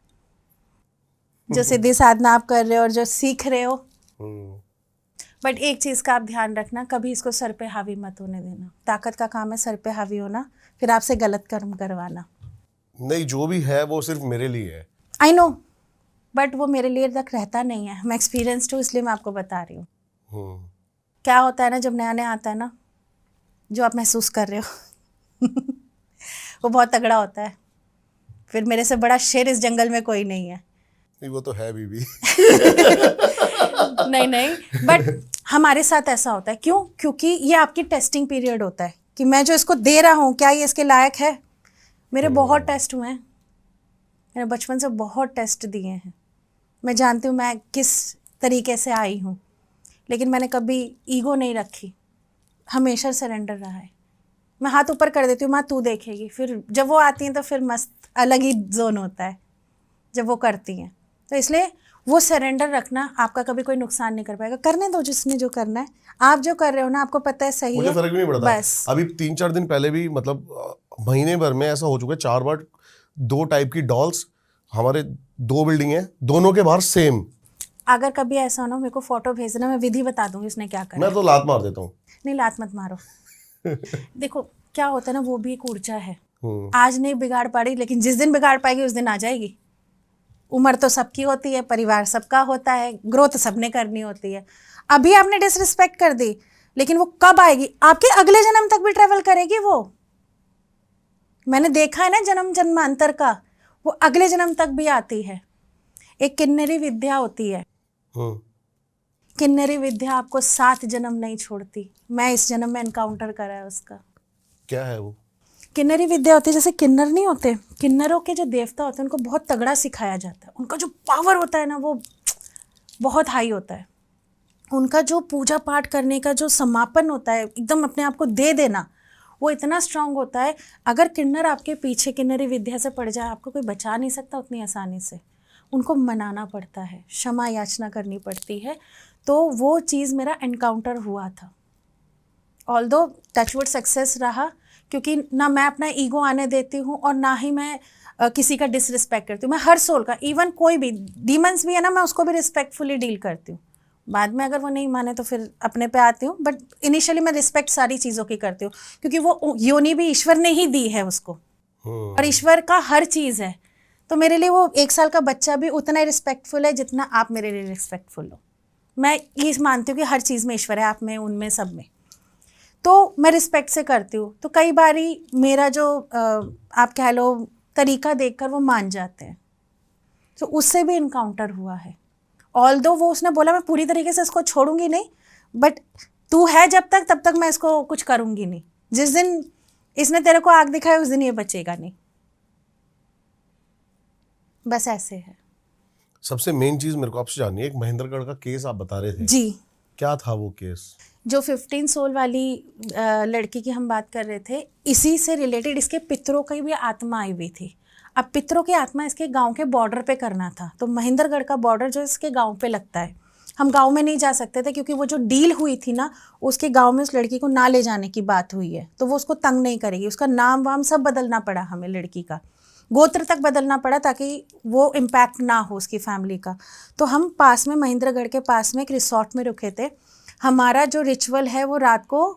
जो सिद्धि साधना आप कर रहे हो और जो सीख रहे हो। बट एक चीज़ का आप ध्यान रखना, कभी इसको सर पे हावी मत होने देना। ताकत का काम है सर पे हावी होना, फिर आपसे गलत कर्म करवाना। नहीं, जो भी है वो सिर्फ मेरे लिए है। आई नो, बट वो मेरे लिए तक रहता नहीं है। मैं एक्सपीरियंस्ड हूँ, इसलिए मैं आपको बता रही हूँ। क्या होता है ना, जब नया नया आता है ना, जो आप महसूस कर रहे हो वो बहुत तगड़ा होता है। फिर मेरे से बड़ा शेर इस जंगल में कोई नहीं है। नहीं, वो तो है बीबी। नहीं, बट हमारे साथ ऐसा होता है। क्यों? क्योंकि ये आपकी टेस्टिंग पीरियड होता है कि मैं जो इसको दे रहा हूँ, क्या ये इसके लायक है। मेरे बहुत टेस्ट हुए हैं, मैंने बचपन से बहुत टेस्ट दिए हैं। मैं जानती हूँ मैं किस तरीके से आई हूँ, लेकिन मैंने कभी ईगो नहीं रखी, हमेशा सरेंडर रहा है। मैं हाथ ऊपर कर देती हूँ, माँ तू देखेगी। फिर जब वो आती हैं तो फिर मस्त अलग ही जोन होता है जब वो करती हैं। तो इसलिए वो सरेंडर रखना, आपका कभी कोई नुकसान नहीं कर पाएगा। करने दो जिसने जो करना है। आप जो कर रहे हो ना, आपको पता है सही है, मुझे फर्क भी नहीं पड़ता। बस अभी 3-4 दिन पहले भी, मतलब महीने भर में ऐसा हो चुका है 4 बार 2 टाइप की डॉल्स, हमारे 2 बिल्डिंग है, दोनों के बाहर सेम। अगर कभी ऐसा हो ना, मेरे को फोटो भेज देना, मैं विधि बता दूंगी उसने क्या करा। मैं तो लात मार देता हूँ। नहीं, लात मत मारो। देखो क्या होता है ना, वो भी एक ऊर्जा है। आज नहीं बिगाड़ पाड़ी, लेकिन जिस दिन बिगाड़ पाएगी उस दिन आ जाएगी। उम्र तो सबकी होती है, परिवार सबका होता है, ग्रोथ सबने करनी होती है। अभी आपने डिसरिस्पेक्ट कर दी, लेकिन वो कब आएगी, आपके अगले जन्म तक भी ट्रेवल करेगी वो। मैंने देखा है ना जन्म जन्मांतर का, वो अगले जन्म तक भी आती है। एक किन्नरी विद्या होती है, किन्नरी विद्या आपको 7 जन्म नहीं छोड़ती। मैं इस जन्म में एनकाउंटर करा है उसका। क्या है वो? किन्नरी विद्या होती है, जैसे किन्नर नहीं होते, किन्नरों के जो देवता होते हैं उनको बहुत तगड़ा सिखाया जाता है। उनका जो पावर होता है ना, वो बहुत हाई होता है। उनका जो पूजा पाठ करने का जो समापन होता है, एकदम अपने आप को दे देना, वो इतना स्ट्रांग होता है। अगर किन्नर आपके पीछे किन्नरी विद्या से पड़ जाए, आपको कोई बचा नहीं सकता उतनी आसानी से। उनको मनाना पड़ता है, क्षमा याचना करनी पड़ती है। तो वो चीज़ मेरा एनकाउंटर हुआ था। ऑल्दो टचवुड सक्सेस रहा, क्योंकि ना मैं अपना ईगो आने देती हूँ और ना ही मैं किसी का डिसरिस्पेक्ट करती हूँ। मैं हर सोल का, इवन कोई भी डीमंस भी है ना, मैं उसको भी रिस्पेक्टफुली डील करती हूँ। बाद में अगर वो नहीं माने तो फिर अपने पे आती हूँ, बट इनिशियली मैं रिस्पेक्ट सारी चीज़ों की करती हूँ, क्योंकि वो योनि भी ईश्वर ने ही दी है उसको, और ईश्वर का हर चीज़ है। तो मेरे लिए वो 1 साल का बच्चा भी उतना ही रिस्पेक्टफुल है जितना आप मेरे लिए रिस्पेक्टफुल हो। मैं ये मानती हूँ कि हर चीज़ में ईश्वर है, आप में, उनमें, सब में। तो मैं रिस्पेक्ट से करती हूँ। तो कई बारी मेरा जो आप कह लो तरीका देखकर वो मान जाते हैं, तो उससे भी इनकाउंटर हुआ है। ऑल्दो वो उसने बोला मैं पूरी तरीके से इसको छोड़ूंगी नहीं, बट तू है जब तक, तब तक मैं इसको कुछ करूंगी नहीं। जिस दिन इसने तेरे को आग दिखाई उस दिन ये बचेगा नहीं। बस ऐसे है। सबसे मेन चीज मेरे को आपसे जाननी है, एक महेंद्रगढ़ का केस आप बता रहे थे जी, क्या था वो केस? जो 15 सोल वाली लड़की की हम बात कर रहे थे, इसी से रिलेटेड इसके पितरों की भी आत्मा आई हुई थी। अब पितरों की आत्मा इसके गांव के बॉर्डर पे करना था, तो महेंद्रगढ़ का बॉर्डर जो इसके गांव पे लगता है, हम गांव में नहीं जा सकते थे क्योंकि वो जो डील हुई थी ना, उसके गांव में उस लड़की को ना ले जाने की बात हुई है, तो वो उसको तंग नहीं करेगी। उसका नाम वाम सब बदलना पड़ा हमें, लड़की का गोत्र तक बदलना पड़ा ताकि वो इम्पैक्ट ना हो उसकी फैमिली का। तो हम पास में, महेंद्रगढ़ के पास में एक रिसोर्ट में रुके थे। हमारा जो रिचुअल है वो रात को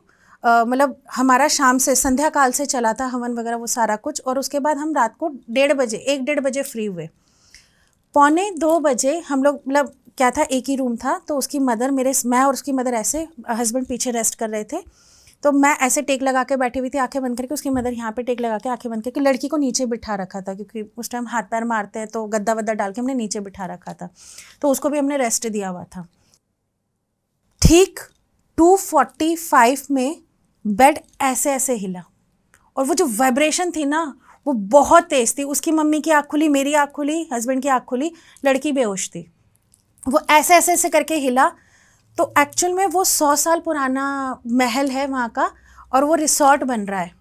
मतलब हमारा शाम से संध्या काल से चला था, हवन वगैरह वो सारा कुछ, और उसके बाद हम रात को 1:30 बजे फ्री हुए। 1:45 बजे हम लोग, मतलब क्या था, एक ही रूम था, तो उसकी मदर, मैं और उसकी मदर ऐसे, हस्बैंड पीछे रेस्ट कर रहे थे, तो मैं ऐसे टेक लगा के बैठी हुई थी आंखें बंद करके, उसकी मदर यहाँ पे टेक लगा के आंखें बंद करके लड़की को नीचे बिठा रखा था, क्योंकि उस टाइम हाथ पैर मारते हैं तो गद्दा वद्दा डाल के हमने नीचे बिठा रखा था, तो उसको भी हमने रेस्ट दिया हुआ था। ठीक 2:45 में बेड ऐसे ऐसे हिला, और वो जो वाइब्रेशन थी ना वो बहुत तेज थी। उसकी मम्मी की आँख खुली, मेरी आँख खुली, हस्बैंड की आँख खुली, लड़की बेहोश थी। वो ऐसे ऐसे ऐसे करके हिला। तो एक्चुअल में वो 100 साल पुराना महल है वहाँ का, और वो रिसोर्ट बन रहा है।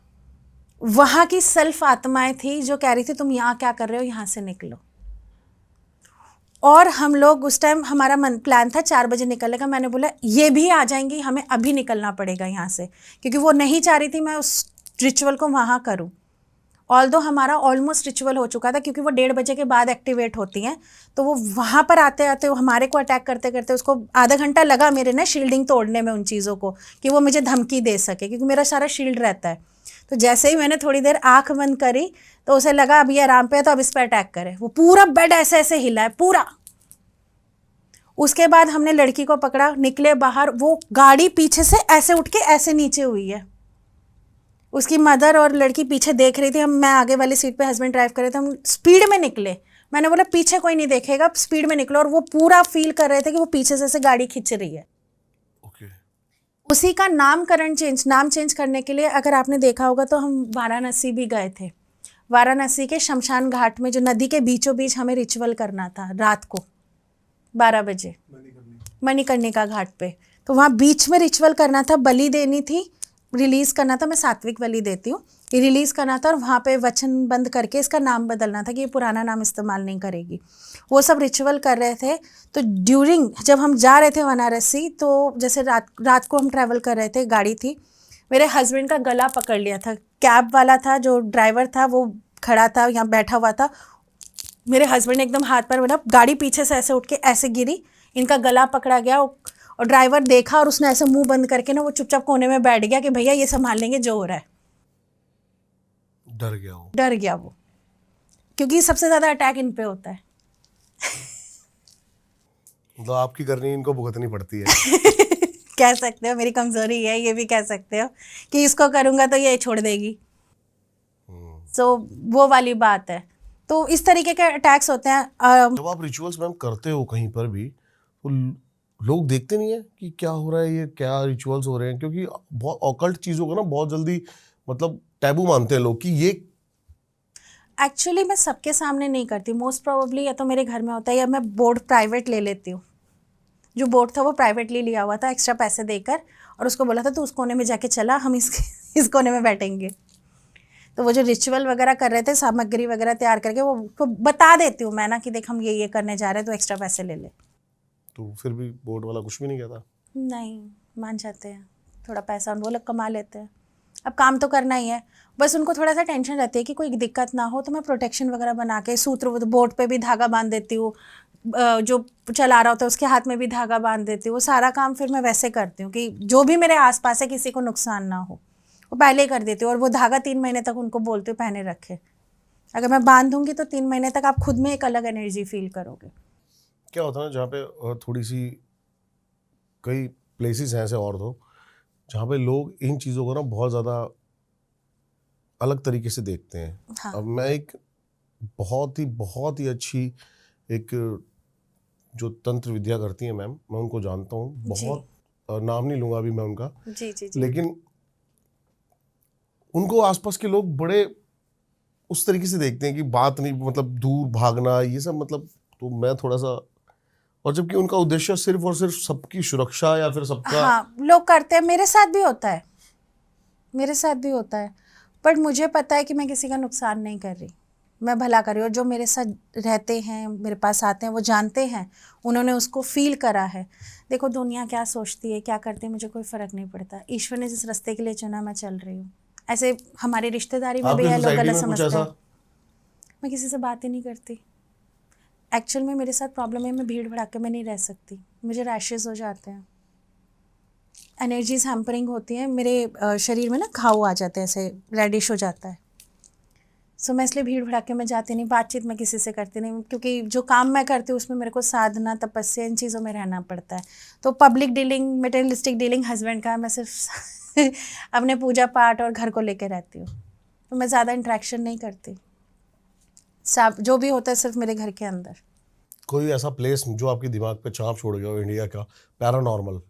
वहाँ की सेल्फ आत्माएं थी जो कह रही थी तुम यहाँ क्या कर रहे हो, यहाँ से निकलो। और हम लोग उस टाइम, हमारा प्लान था 4 बजे निकलने का। मैंने बोला ये भी आ जाएंगी, हमें अभी निकलना पड़ेगा यहाँ से, क्योंकि वो नहीं चाह रही थी मैं उस रिचुअल को वहाँ करूँ। ऑल्दो हमारा ऑलमोस्ट रिचुअल हो चुका था, क्योंकि वो 1:30 बजे के बाद एक्टिवेट होती हैं, तो वो वहाँ पर आते आते हमारे को अटैक करते करते उसको आधा घंटा लगा मेरे ना शील्डिंग तोड़ने में उन चीज़ों को, कि वो मुझे धमकी दे सके, क्योंकि मेरा सारा शील्ड रहता है। तो जैसे ही मैंने थोड़ी देर आंख बंद करी तो उसे लगा अब ये आराम पे है तो अब इस पर अटैक करे। वो पूरा बेड ऐसे ऐसे हिला है पूरा। उसके बाद हमने लड़की को पकड़ा, निकले बाहर, वो गाड़ी पीछे से ऐसे उठ के ऐसे नीचे हुई है। उसकी मदर और लड़की पीछे देख रही थी, मैं आगे वाली सीट पे, हस्बैंड ड्राइव कर रहे थे। हम स्पीड में निकले, मैंने बोला पीछे कोई नहीं देखेगा, स्पीड में निकलो। और वो पूरा फील कर रहे थे कि वो पीछे से गाड़ी खींच रही है। उसी का नाम चेंज करने के लिए, अगर आपने देखा होगा तो हम वाराणसी भी गए थे। वाराणसी के शमशान घाट में, जो नदी के बीचों बीच हमें रिचुअल करना था रात को 12 बजे, मणिकर्णिका घाट पे। तो वहाँ बीच में रिचुअल करना था, बलि देनी थी, रिलीज़ करना था। मैं सात्विक बलि देती हूँ, ये रिलीज़ करना था, और वहाँ पे वचन बंद करके इसका नाम बदलना था कि ये पुराना नाम इस्तेमाल नहीं करेगी। वो सब रिचुअल कर रहे थे। तो ड्यूरिंग जब हम जा रहे थे वाराणसी, तो जैसे रात को हम ट्रैवल कर रहे थे, गाड़ी थी, मेरे हस्बैंड का गला पकड़ लिया था। कैब वाला था, जो ड्राइवर था वो खड़ा था, यहाँ बैठा हुआ था। मेरे हस्बैंड ने एकदम हाथ पर बोला, गाड़ी पीछे से ऐसे उठ के ऐसे गिरी, इनका गला पकड़ा गया, और ड्राइवर देखा और उसने ऐसे मुंह बंद करके ना वो चुपचाप कोने में बैठ गया कि भैया ये संभाल लेंगे जो हो रहा है। डर गया वो, क्योंकि सबसे ज्यादा अटैक इन पे होता है। मतलब आपकी करनी इनको भुगतनी पड़ती है। कह सकते हो मेरी कमजोरी है, ये भी कह सकते हो कि इसको करूंगा तो ये छोड़ देगी। सो वो वाली बात है। तो इस तरीके के अटैक्स होते हैं। जब आप रिचुअल्स मैम करते हो कहीं पर भी, तो लोग देखते नहीं है कि क्या हो रहा है, ये क्या रिचुअल्स हो रहे हैं, क्योंकि बहुत ऑकल्ट चीजों को ना बहुत जल्दी मतलब टैबू मानते हैं लोग कि ये। एक्चुअली मैं सबके सामने नहीं करती, मोस्ट प्रोबेबली या तो मेरे घर में होता है या मैं बोर्ड प्राइवेट ले लेती हूँ। जो बोर्ड था वो प्राइवेटली लिया हुआ था एक्स्ट्रा पैसे देकर, और उसको बोला था तो उस कोने में जाके चला, हम इस कोने में बैठेंगे। तो वो जो रिचुअल वगैरह कर रहे थे, सामग्री वगैरह तैयार करके, वो बता देती हूँ मैं ना कि देख हम ये करने जा रहे हैं तो एक्स्ट्रा पैसे ले ले। तो फिर भी बोर्ड वाला कुछ भी नहीं कहता? नहीं, मान जाते हैं, थोड़ा पैसा वो लोग कमा लेते हैं, अब काम तो करना ही है। बस उनको थोड़ा सा टेंशन रहती है कि कोई दिक्कत ना हो, तो मैं प्रोटेक्शन वगैरह बना के सूत्र बोट पे भी धागा बांध देती हूँ, जो चला रहा होता है उसके हाथ में भी धागा बांध देती हूँ। वो सारा काम फिर मैं वैसे करती हूँ कि जो भी मेरे आसपास है किसी को नुकसान ना हो, वो पहले ही कर देती हूँ। और वो धागा 3 महीने तक उनको बोलती हूँ पहने रखे। अगर मैं बांध दूंगी तो 3 महीने तक आप खुद में एक अलग एनर्जी फील करोगे। क्या होता है ना, जहाँ पे थोड़ी सी कई प्लेसेस हैं ऐसे और तो जहाँ पे लोग इन चीज़ों को ना बहुत ज़्यादा अलग तरीके से देखते हैं। हाँ। अब मैं एक बहुत ही अच्छी एक जो तंत्र विद्या करती हैं मैम, मैं उनको जानता हूँ, बहुत नाम नहीं लूँगा अभी मैं उनका, जी। लेकिन उनको आसपास के लोग बड़े उस तरीके से देखते हैं कि बात नहीं, मतलब दूर भागना ये सब, मतलब तो मैं थोड़ा सा, और जबकि उनका उद्देश्य सिर्फ और सिर्फ सबकी सुरक्षा या फिर सबका। हाँ, लोग करते हैं, मेरे साथ भी होता है, बट मुझे पता है कि मैं किसी का नुकसान नहीं कर रही, मैं भला कर रही हूँ। और जो मेरे साथ रहते हैं, मेरे पास आते हैं, वो जानते हैं, उन्होंने उसको फील करा है। देखो दुनिया क्या सोचती है, क्या करती है, मुझे कोई फ़र्क नहीं पड़ता। ईश्वर ने जिस रास्ते के लिए चुना, मैं चल रही हूँ। ऐसे हमारी रिश्तेदारी में भी है, लोग गलत समझते हैं। मैं किसी से बात ही नहीं करती। एक्चुअल में मेरे साथ प्रॉब्लम है, मैं भीड़ भड़ाके में नहीं रह सकती, मुझे रैशेज़ हो जाते हैं, एनर्जीज हैम्परिंग होती है मेरे शरीर में ना, घाव आ जाते हैं, ऐसे रेडिश हो जाता है। सो मैं इसलिए भीड़ भड़ाके में जाती नहीं, बातचीत मैं किसी से करती नहीं, क्योंकि जो काम मैं करती हूँ उसमें मेरे को साधना, तपस्या, इन चीज़ों में रहना पड़ता है। तो public dealing, materialistic dealing husband का, मैं सिर्फ अपने पूजा पाठ और घर को लेके रहती हूँ, तो मैं ज़्यादा इंट्रैक्शन नहीं करती। सब जो भी होता है सिर्फ मेरे घर के अंदर। कोई ऐसा प्लेस जो आपके दिमाग पे छाप छोड़ गया हो इंडिया का, पैरानॉर्मल?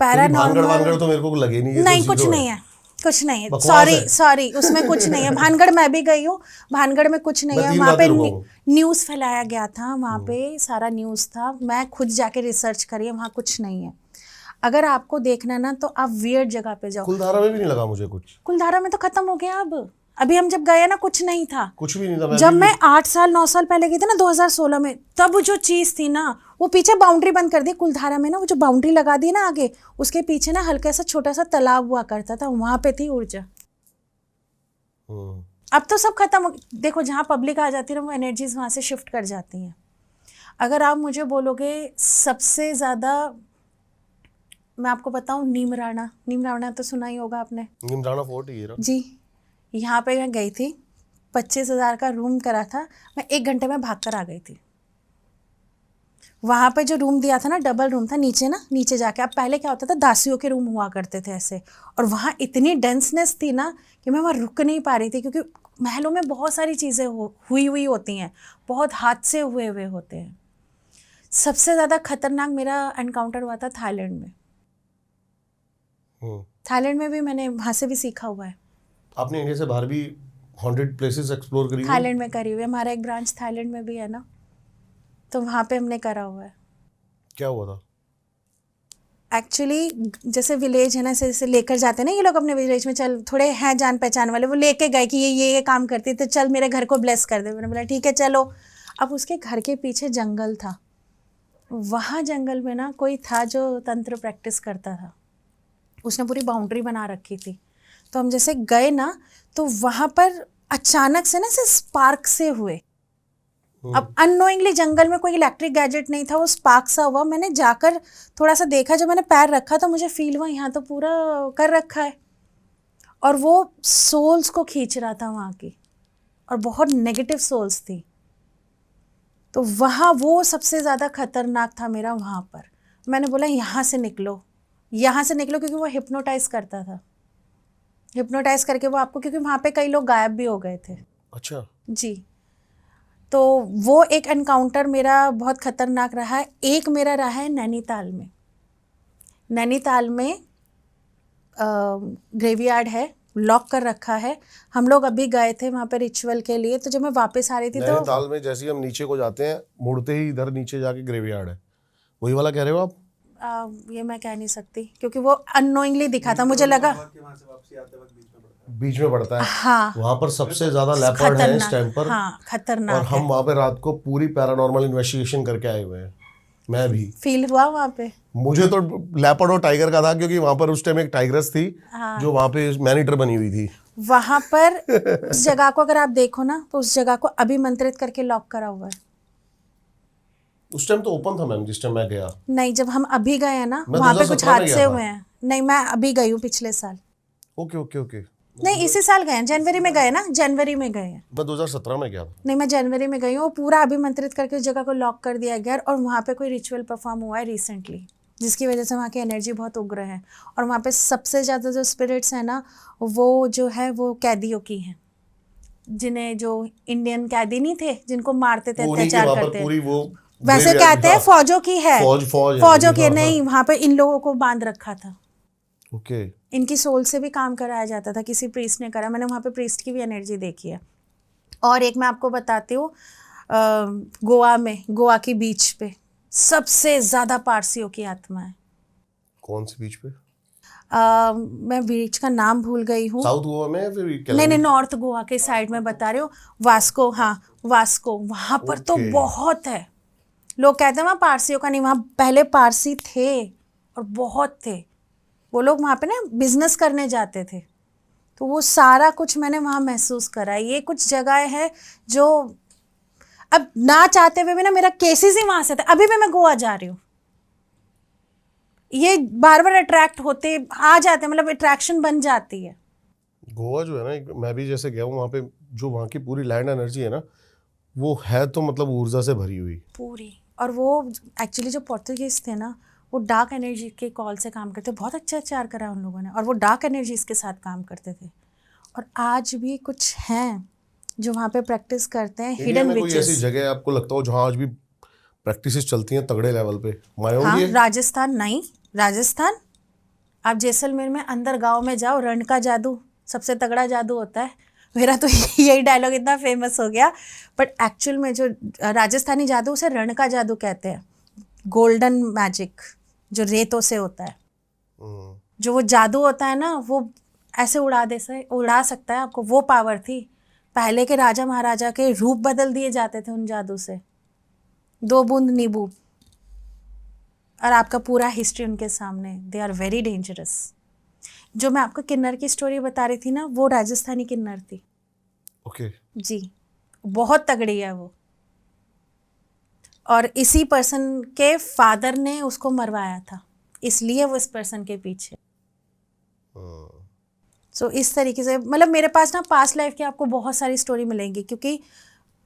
भानगढ़ तो मेरे को लगे नहीं, ये नहीं, तो कुछ जीरो नहीं है, कुछ नहीं है, बकवास है। सॉरी उसमें कुछ नहीं है। भानगढ़ मैं भी गई हूँ, भानगढ़ में कुछ नहीं है। वहाँ पे न्यूज़ फैलाया गया था, वहाँ पे सारा न्यूज़ था, मैं खुद जाके रिसर्च करी, वहाँ कुछ नहीं है। अगर आपको देखना ना तो आप वियर्ड जगह पे जाओ। कुलधारा में भी नहीं लगा मुझे कुछ। कुलधारा में तो खत्म हो गया अब। अभी हम जब गए ना, कुछ नहीं था, कुछ भी नहीं था। जब मैं 8 साल 9 साल पहले गई थी ना, 2016 में, तब जो चीज़ थी ना, वो पीछे बाउंड्री बंद कर दी कुलधारा में ना, वो जो बाउंड्री लगा दी ना आगे, उसके पीछे ना हल्का सा छोटा सा तालाब हुआ करता था, वहां पे थी ऊर्जा। अब तो सब खत्म। देखो जहाँ पब्लिक आ जाती है ना, वो एनर्जीज वहां से शिफ्ट कर जाती हैं। अगर आप मुझे बोलोगे सबसे ज़्यादा, मैं आपको बताऊं, नीमराणा तो सुना ही होगा आपने। नीमराणा फोर्ट ही है जी, यहाँ पे मैं गई थी, 25,000 का रूम करा था, मैं 1 घंटे में भाग कर आ गई थी। वहाँ पे जो रूम दिया था ना, डबल रूम था, नीचे जाके। अब पहले क्या होता था, दासियों के रूम हुआ करते थे ऐसे, और वहाँ इतनी डेंसनेस थी ना कि मैं वहाँ रुक नहीं पा रही थी, क्योंकि महलों में बहुत सारी चीज़ें हुई होती हैं, बहुत हादसे हुए होते हैं। सबसे ज़्यादा खतरनाक मेरा एनकाउंटर हुआ था थाईलैंड में। थाईलैंड में भी मैंने वहाँ से भी सीखा हुआ है। आपने इंडिया से बाहर भी 100 प्लेसेस एक्सप्लोर करी? थाईलैंड में करी हुई है, हमारा एक ब्रांच थाईलैंड में भी है ना, तो वहाँ पे हमने करा हुआ है। क्या हुआ था? एक्चुअली जैसे विलेज है ना, जैसे लेकर जाते हैं ना ये लोग अपने विलेज में, चल थोड़े हैं जान पहचान वाले, वो लेके गए कि ये काम करती, तो चल मेरे घर को ब्लेस कर दे। मैंने बोला ठीक है चलो। अब उसके घर के पीछे जंगल था, वहाँ जंगल में ना कोई था जो तंत्र प्रैक्टिस करता था, उसने पूरी बाउंड्री बना रखी थी। तो हम जैसे गए ना, तो वहाँ पर अचानक से ना से स्पार्क से हुए। अब अननोइंगली जंगल में कोई इलेक्ट्रिक गैजेट नहीं था, वो स्पार्क सा हुआ। मैंने जाकर थोड़ा सा देखा, जब मैंने पैर रखा तो मुझे फील हुआ यहाँ तो पूरा कर रखा है, और वो सोल्स को खींच रहा था वहाँ की, और बहुत नेगेटिव सोल्स थी। तो वहाँ वो सबसे ज़्यादा खतरनाक था मेरा वहाँ पर। मैंने बोला यहाँ से निकलो, क्योंकि वो हिप्नोटाइज करता था, हिप्नोटाइज करके वो आपको, क्योंकि वहाँ पे कई लोग गायब भी हो गए थे। अच्छा जी, तो वो एक एनकाउंटर मेरा बहुत खतरनाक रहा है। एक मेरा रहा है नैनीताल में ग्रेवयार्ड है, लॉक कर रखा है। हम लोग अभी गए थे वहाँ पे रिचुअल के लिए, तो जब मैं वापस आ रही थी तो नैनीताल में जैसे ही हम नीचे को जाते हैं, मुड़ते ही इधर नीचे जाके ग्रेवयार्ड है, वही वाला कह रहे हो आप? ये मैं कह नहीं सकती, क्योंकि वो अननोइंगली दिखा था, मुझे लगा बीच में पड़ता है। हाँ, वहाँ पर सबसे ज्यादा लेपर्ड है इस टाइम पर। हाँ, खतरनाक और हम है। वहाँ पे रात को पूरी पैरानॉर्मल इन्वेस्टिगेशन करके आए हुए हैं। मैं भी फील हुआ वहाँ पे? मुझे तो लेपर्ड और टाइगर का था, क्योंकि वहां पर उस टाइम एक टाइग्रेस थी जो वहां पे मैनीटर बनी हुई थी। वहां पर उस जगह को अगर आप देखो ना, तो उस जगह को अभिमंत्रित करके लॉक करा हुआ है। उस टाइम तो ओपन था मैम, जिस टाइम मैं गया। नहीं, जब हम अभी गए हैं ना, मैं वहां पे कुछ 2017 में गया हादसे था। हुए हैं। नहीं, मैं अभी गई हूँ पिछले साल। Okay okay okay. नहीं, इसी साल गए हैं, जनवरी में गए ना, जनवरी में गए हैं। मैं 2017 में गया था। नहीं, मैं जनवरी में गई हूँ। पूरा अभिमंत्रित करके उस जगह को लॉक कर दिया गया, और वहाँ पे कोई रिचुअल परफॉर्म हुआ है रिसेंटली, जिसकी वजह से वहाँ की एनर्जी बहुत उग्र है। और वहाँ पे सबसे ज़्यादा जो स्पिरिट्स हैं ना, वो जो है वो कैदियों की हैं, जिन्हें जो इंडियन कैदी नहीं थे जिनको मारते थे, अत्याचार करते थे, वैसे कहते हैं फौजों की है। फौजों की नहीं, वहाँ पे इन लोगों को बांध रखा था। ओके। इनकी सोल से भी काम कराया जाता था, किसी प्रीस्ट ने करा। मैंने वहाँ पे प्रीस्ट की भी एनर्जी देखी है। और एक मैं आपको बताती हूँ, गोवा में, गोवा की बीच पे सबसे ज्यादा पारसियों की आत्मा है। कौन सी बीच पे? मैं बीच का नाम भूल गई हूँ। साउथ गोवा में या फिर नहीं, नॉर्थ गोवा के साइड में बता रही हूँ। वास्को, हाँ वास्को, वहां पर तो बहुत है। लोग कहते हैं वहाँ पारसियों का नहीं, वहाँ पहले पारसी थे और बहुत थे। वो लोग वहाँ पे ना बिजनेस करने जाते थे, तो वो सारा कुछ मैंने वहाँ महसूस करा। ये कुछ जगह है जो अब ना चाहते हुए भी ना, मेरा केसेस ही वहाँ से था। अभी भी मैं गोवा जा रही हूँ, ये बार बार अट्रैक्ट होते आ जाते हैं, मतलब अट्रैक्शन बन जाती है। गोवा जो है ना, मैं भी जैसे गया हूँ वहाँ पे, जो वहाँ की पूरी लैंड एनर्जी है ना, वो है तो मतलब ऊर्जा से भरी हुई पूरी। और वो एक्चुअली जो पोर्तुगीज थे ना, वो डार्क एनर्जी के कॉल से काम करते, बहुत अच्छा अत्याचार करा उन लोगों ने, और वो डार्क एनर्जीज के साथ काम करते थे। और आज भी कुछ हैं जो वहाँ पे प्रैक्टिस करते हैं हिडन विचेस। कोई ऐसी जगह आपको लगता हो जहाँ आज भी प्रैक्टिसेस चलती हैं तगड़े लेवल पे? हाँ, राजस्थान। नहीं, राजस्थान, आप जैसलमेर में अंदर गांव में जाओ, रण का जादू सबसे तगड़ा जादू होता है। मेरा तो यही डायलॉग इतना फेमस हो गया, बट एक्चुअल में जो राजस्थानी जादू, उसे रण का जादू कहते हैं। गोल्डन मैजिक जो रेतों से होता है, जो वो जादू होता है ना, वो ऐसे उड़ा सकता है आपको। वो पावर थी। पहले के राजा महाराजा के रूप बदल दिए जाते थे उन जादू से। 2 बूंद नींबू और आपका पूरा हिस्ट्री उनके सामने। They are very dangerous. जो मैं आपको किन्नर की स्टोरी बता रही थी ना, वो राजस्थानी किन्नर थी। ओके जी, बहुत तगड़ी है वो। और इसी पर्सन के फादर ने उसको मरवाया था, इसलिए वो इस पर्सन के पीछे। सो इस तरीके से, मतलब मेरे पास ना पास्ट लाइफ की आपको बहुत सारी स्टोरी मिलेंगी, क्योंकि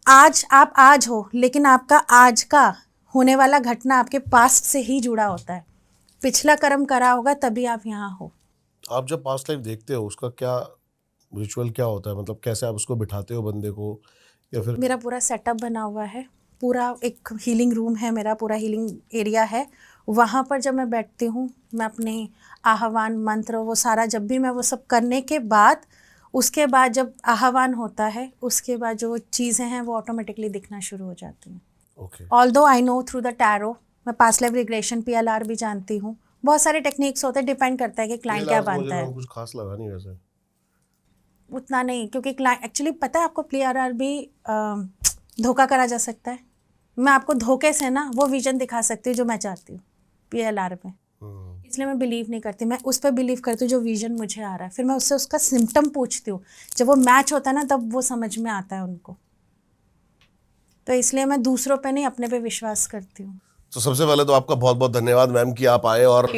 आज आप आज हो, लेकिन आपका आज का होने वाला घटना आपके पास्ट से ही जुड़ा होता है। पिछला कर्म करा होगा तभी आप यहाँ हो। आप जब पास्ट लाइफ देखते हो, उसका क्या रिचुअल क्या होता है? मतलब कैसे आप उसको बिठाते हो बंदे को, या फिर? मेरा पूरा सेटअप बना हुआ है, पूरा एक हीलिंग रूम है मेरा, पूरा हीलिंग एरिया है। वहाँ पर जब मैं बैठती हूँ, मैं अपने आह्वान मंत्र वो सारा, जब भी मैं वो सब करने के बाद, उसके बाद जब आह्वान होता है, उसके बाद जो चीज़ें हैं वो ऑटोमेटिकली दिखना शुरू हो जाती हैं। Although I know through the tarot, मैं पास्ट लाइफ रिग्रेशन PLR भी जानती हूँ। बहुत सारे टेक्निक्स होते हैं, डिपेंड करता है कि क्लाइंट क्या मानता है। कुछ खास लगा नहीं वैसे, उतना नहीं, क्योंकि क्लाइंट एक्चुअली पता है आपको, PLR भी धोखा करा जा सकता है। मैं आपको धोखे से ना वो विजन दिखा सकती हूँ जो मैं चाहती हूँ PLR में, इसलिए मैं बिलीव नहीं करती। मैं उस पर बिलीव करती हूँ जो विजन मुझे आ रहा है। फिर मैं उससे उसका सिम्टम पूछती हूँ, जब वो मैच होता है ना, तब वो समझ में आता है उनको। तो इसलिए मैं दूसरों पे नहीं, अपने पे विश्वास करती हूँ। तो सबसे पहले तो आपका बहुत बहुत धन्यवाद मैम कि आप आए, और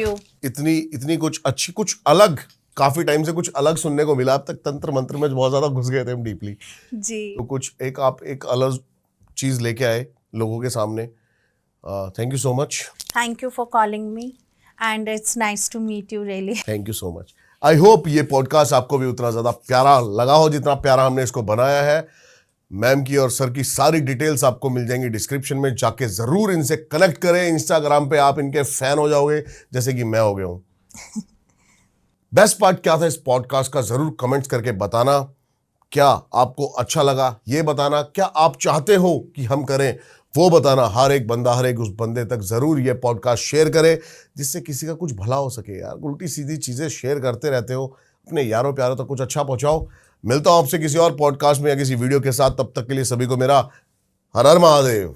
इतनी कुछ अच्छी, कुछ अलग, काफी टाइम से कुछ अलग सुनने को मिला। अब तक तंत्र मंत्र में बहुत ज्यादा घुस गए थे हम डीपली जी, तो कुछ आप एक अलग चीज लेके आए लोगों के सामने। Thank you so much. Thank you for calling me and it's nice to meet you really. Thank you so much. I hope ये पॉडकास्ट आपको भी उतना ज्यादा प्यारा लगा हो जितना प्यारा हमने इसको बनाया है। मैम की और सर की सारी डिटेल्स आपको मिल जाएंगी डिस्क्रिप्शन में, जाके जरूर इनसे कनेक्ट करें। इंस्टाग्राम पे आप इनके फैन हो जाओगे, जैसे कि मैं हो गया हूं। बेस्ट पार्ट क्या था इस पॉडकास्ट का, जरूर कमेंट्स करके बताना। क्या आपको अच्छा लगा ये बताना, क्या आप चाहते हो कि हम करें वो बताना। हर एक बंदा, हर एक उस बंदे तक जरूर ये पॉडकास्ट शेयर करे, जिससे किसी का कुछ भला हो सके। यार उल्टी सीधी चीजें शेयर करते रहते हो, अपने यारों प्यारों तक कुछ अच्छा पहुंचाओ। मिलता हूं आपसे किसी और पॉडकास्ट में या किसी वीडियो के साथ। तब तक के लिए सभी को मेरा हर हर महादेव।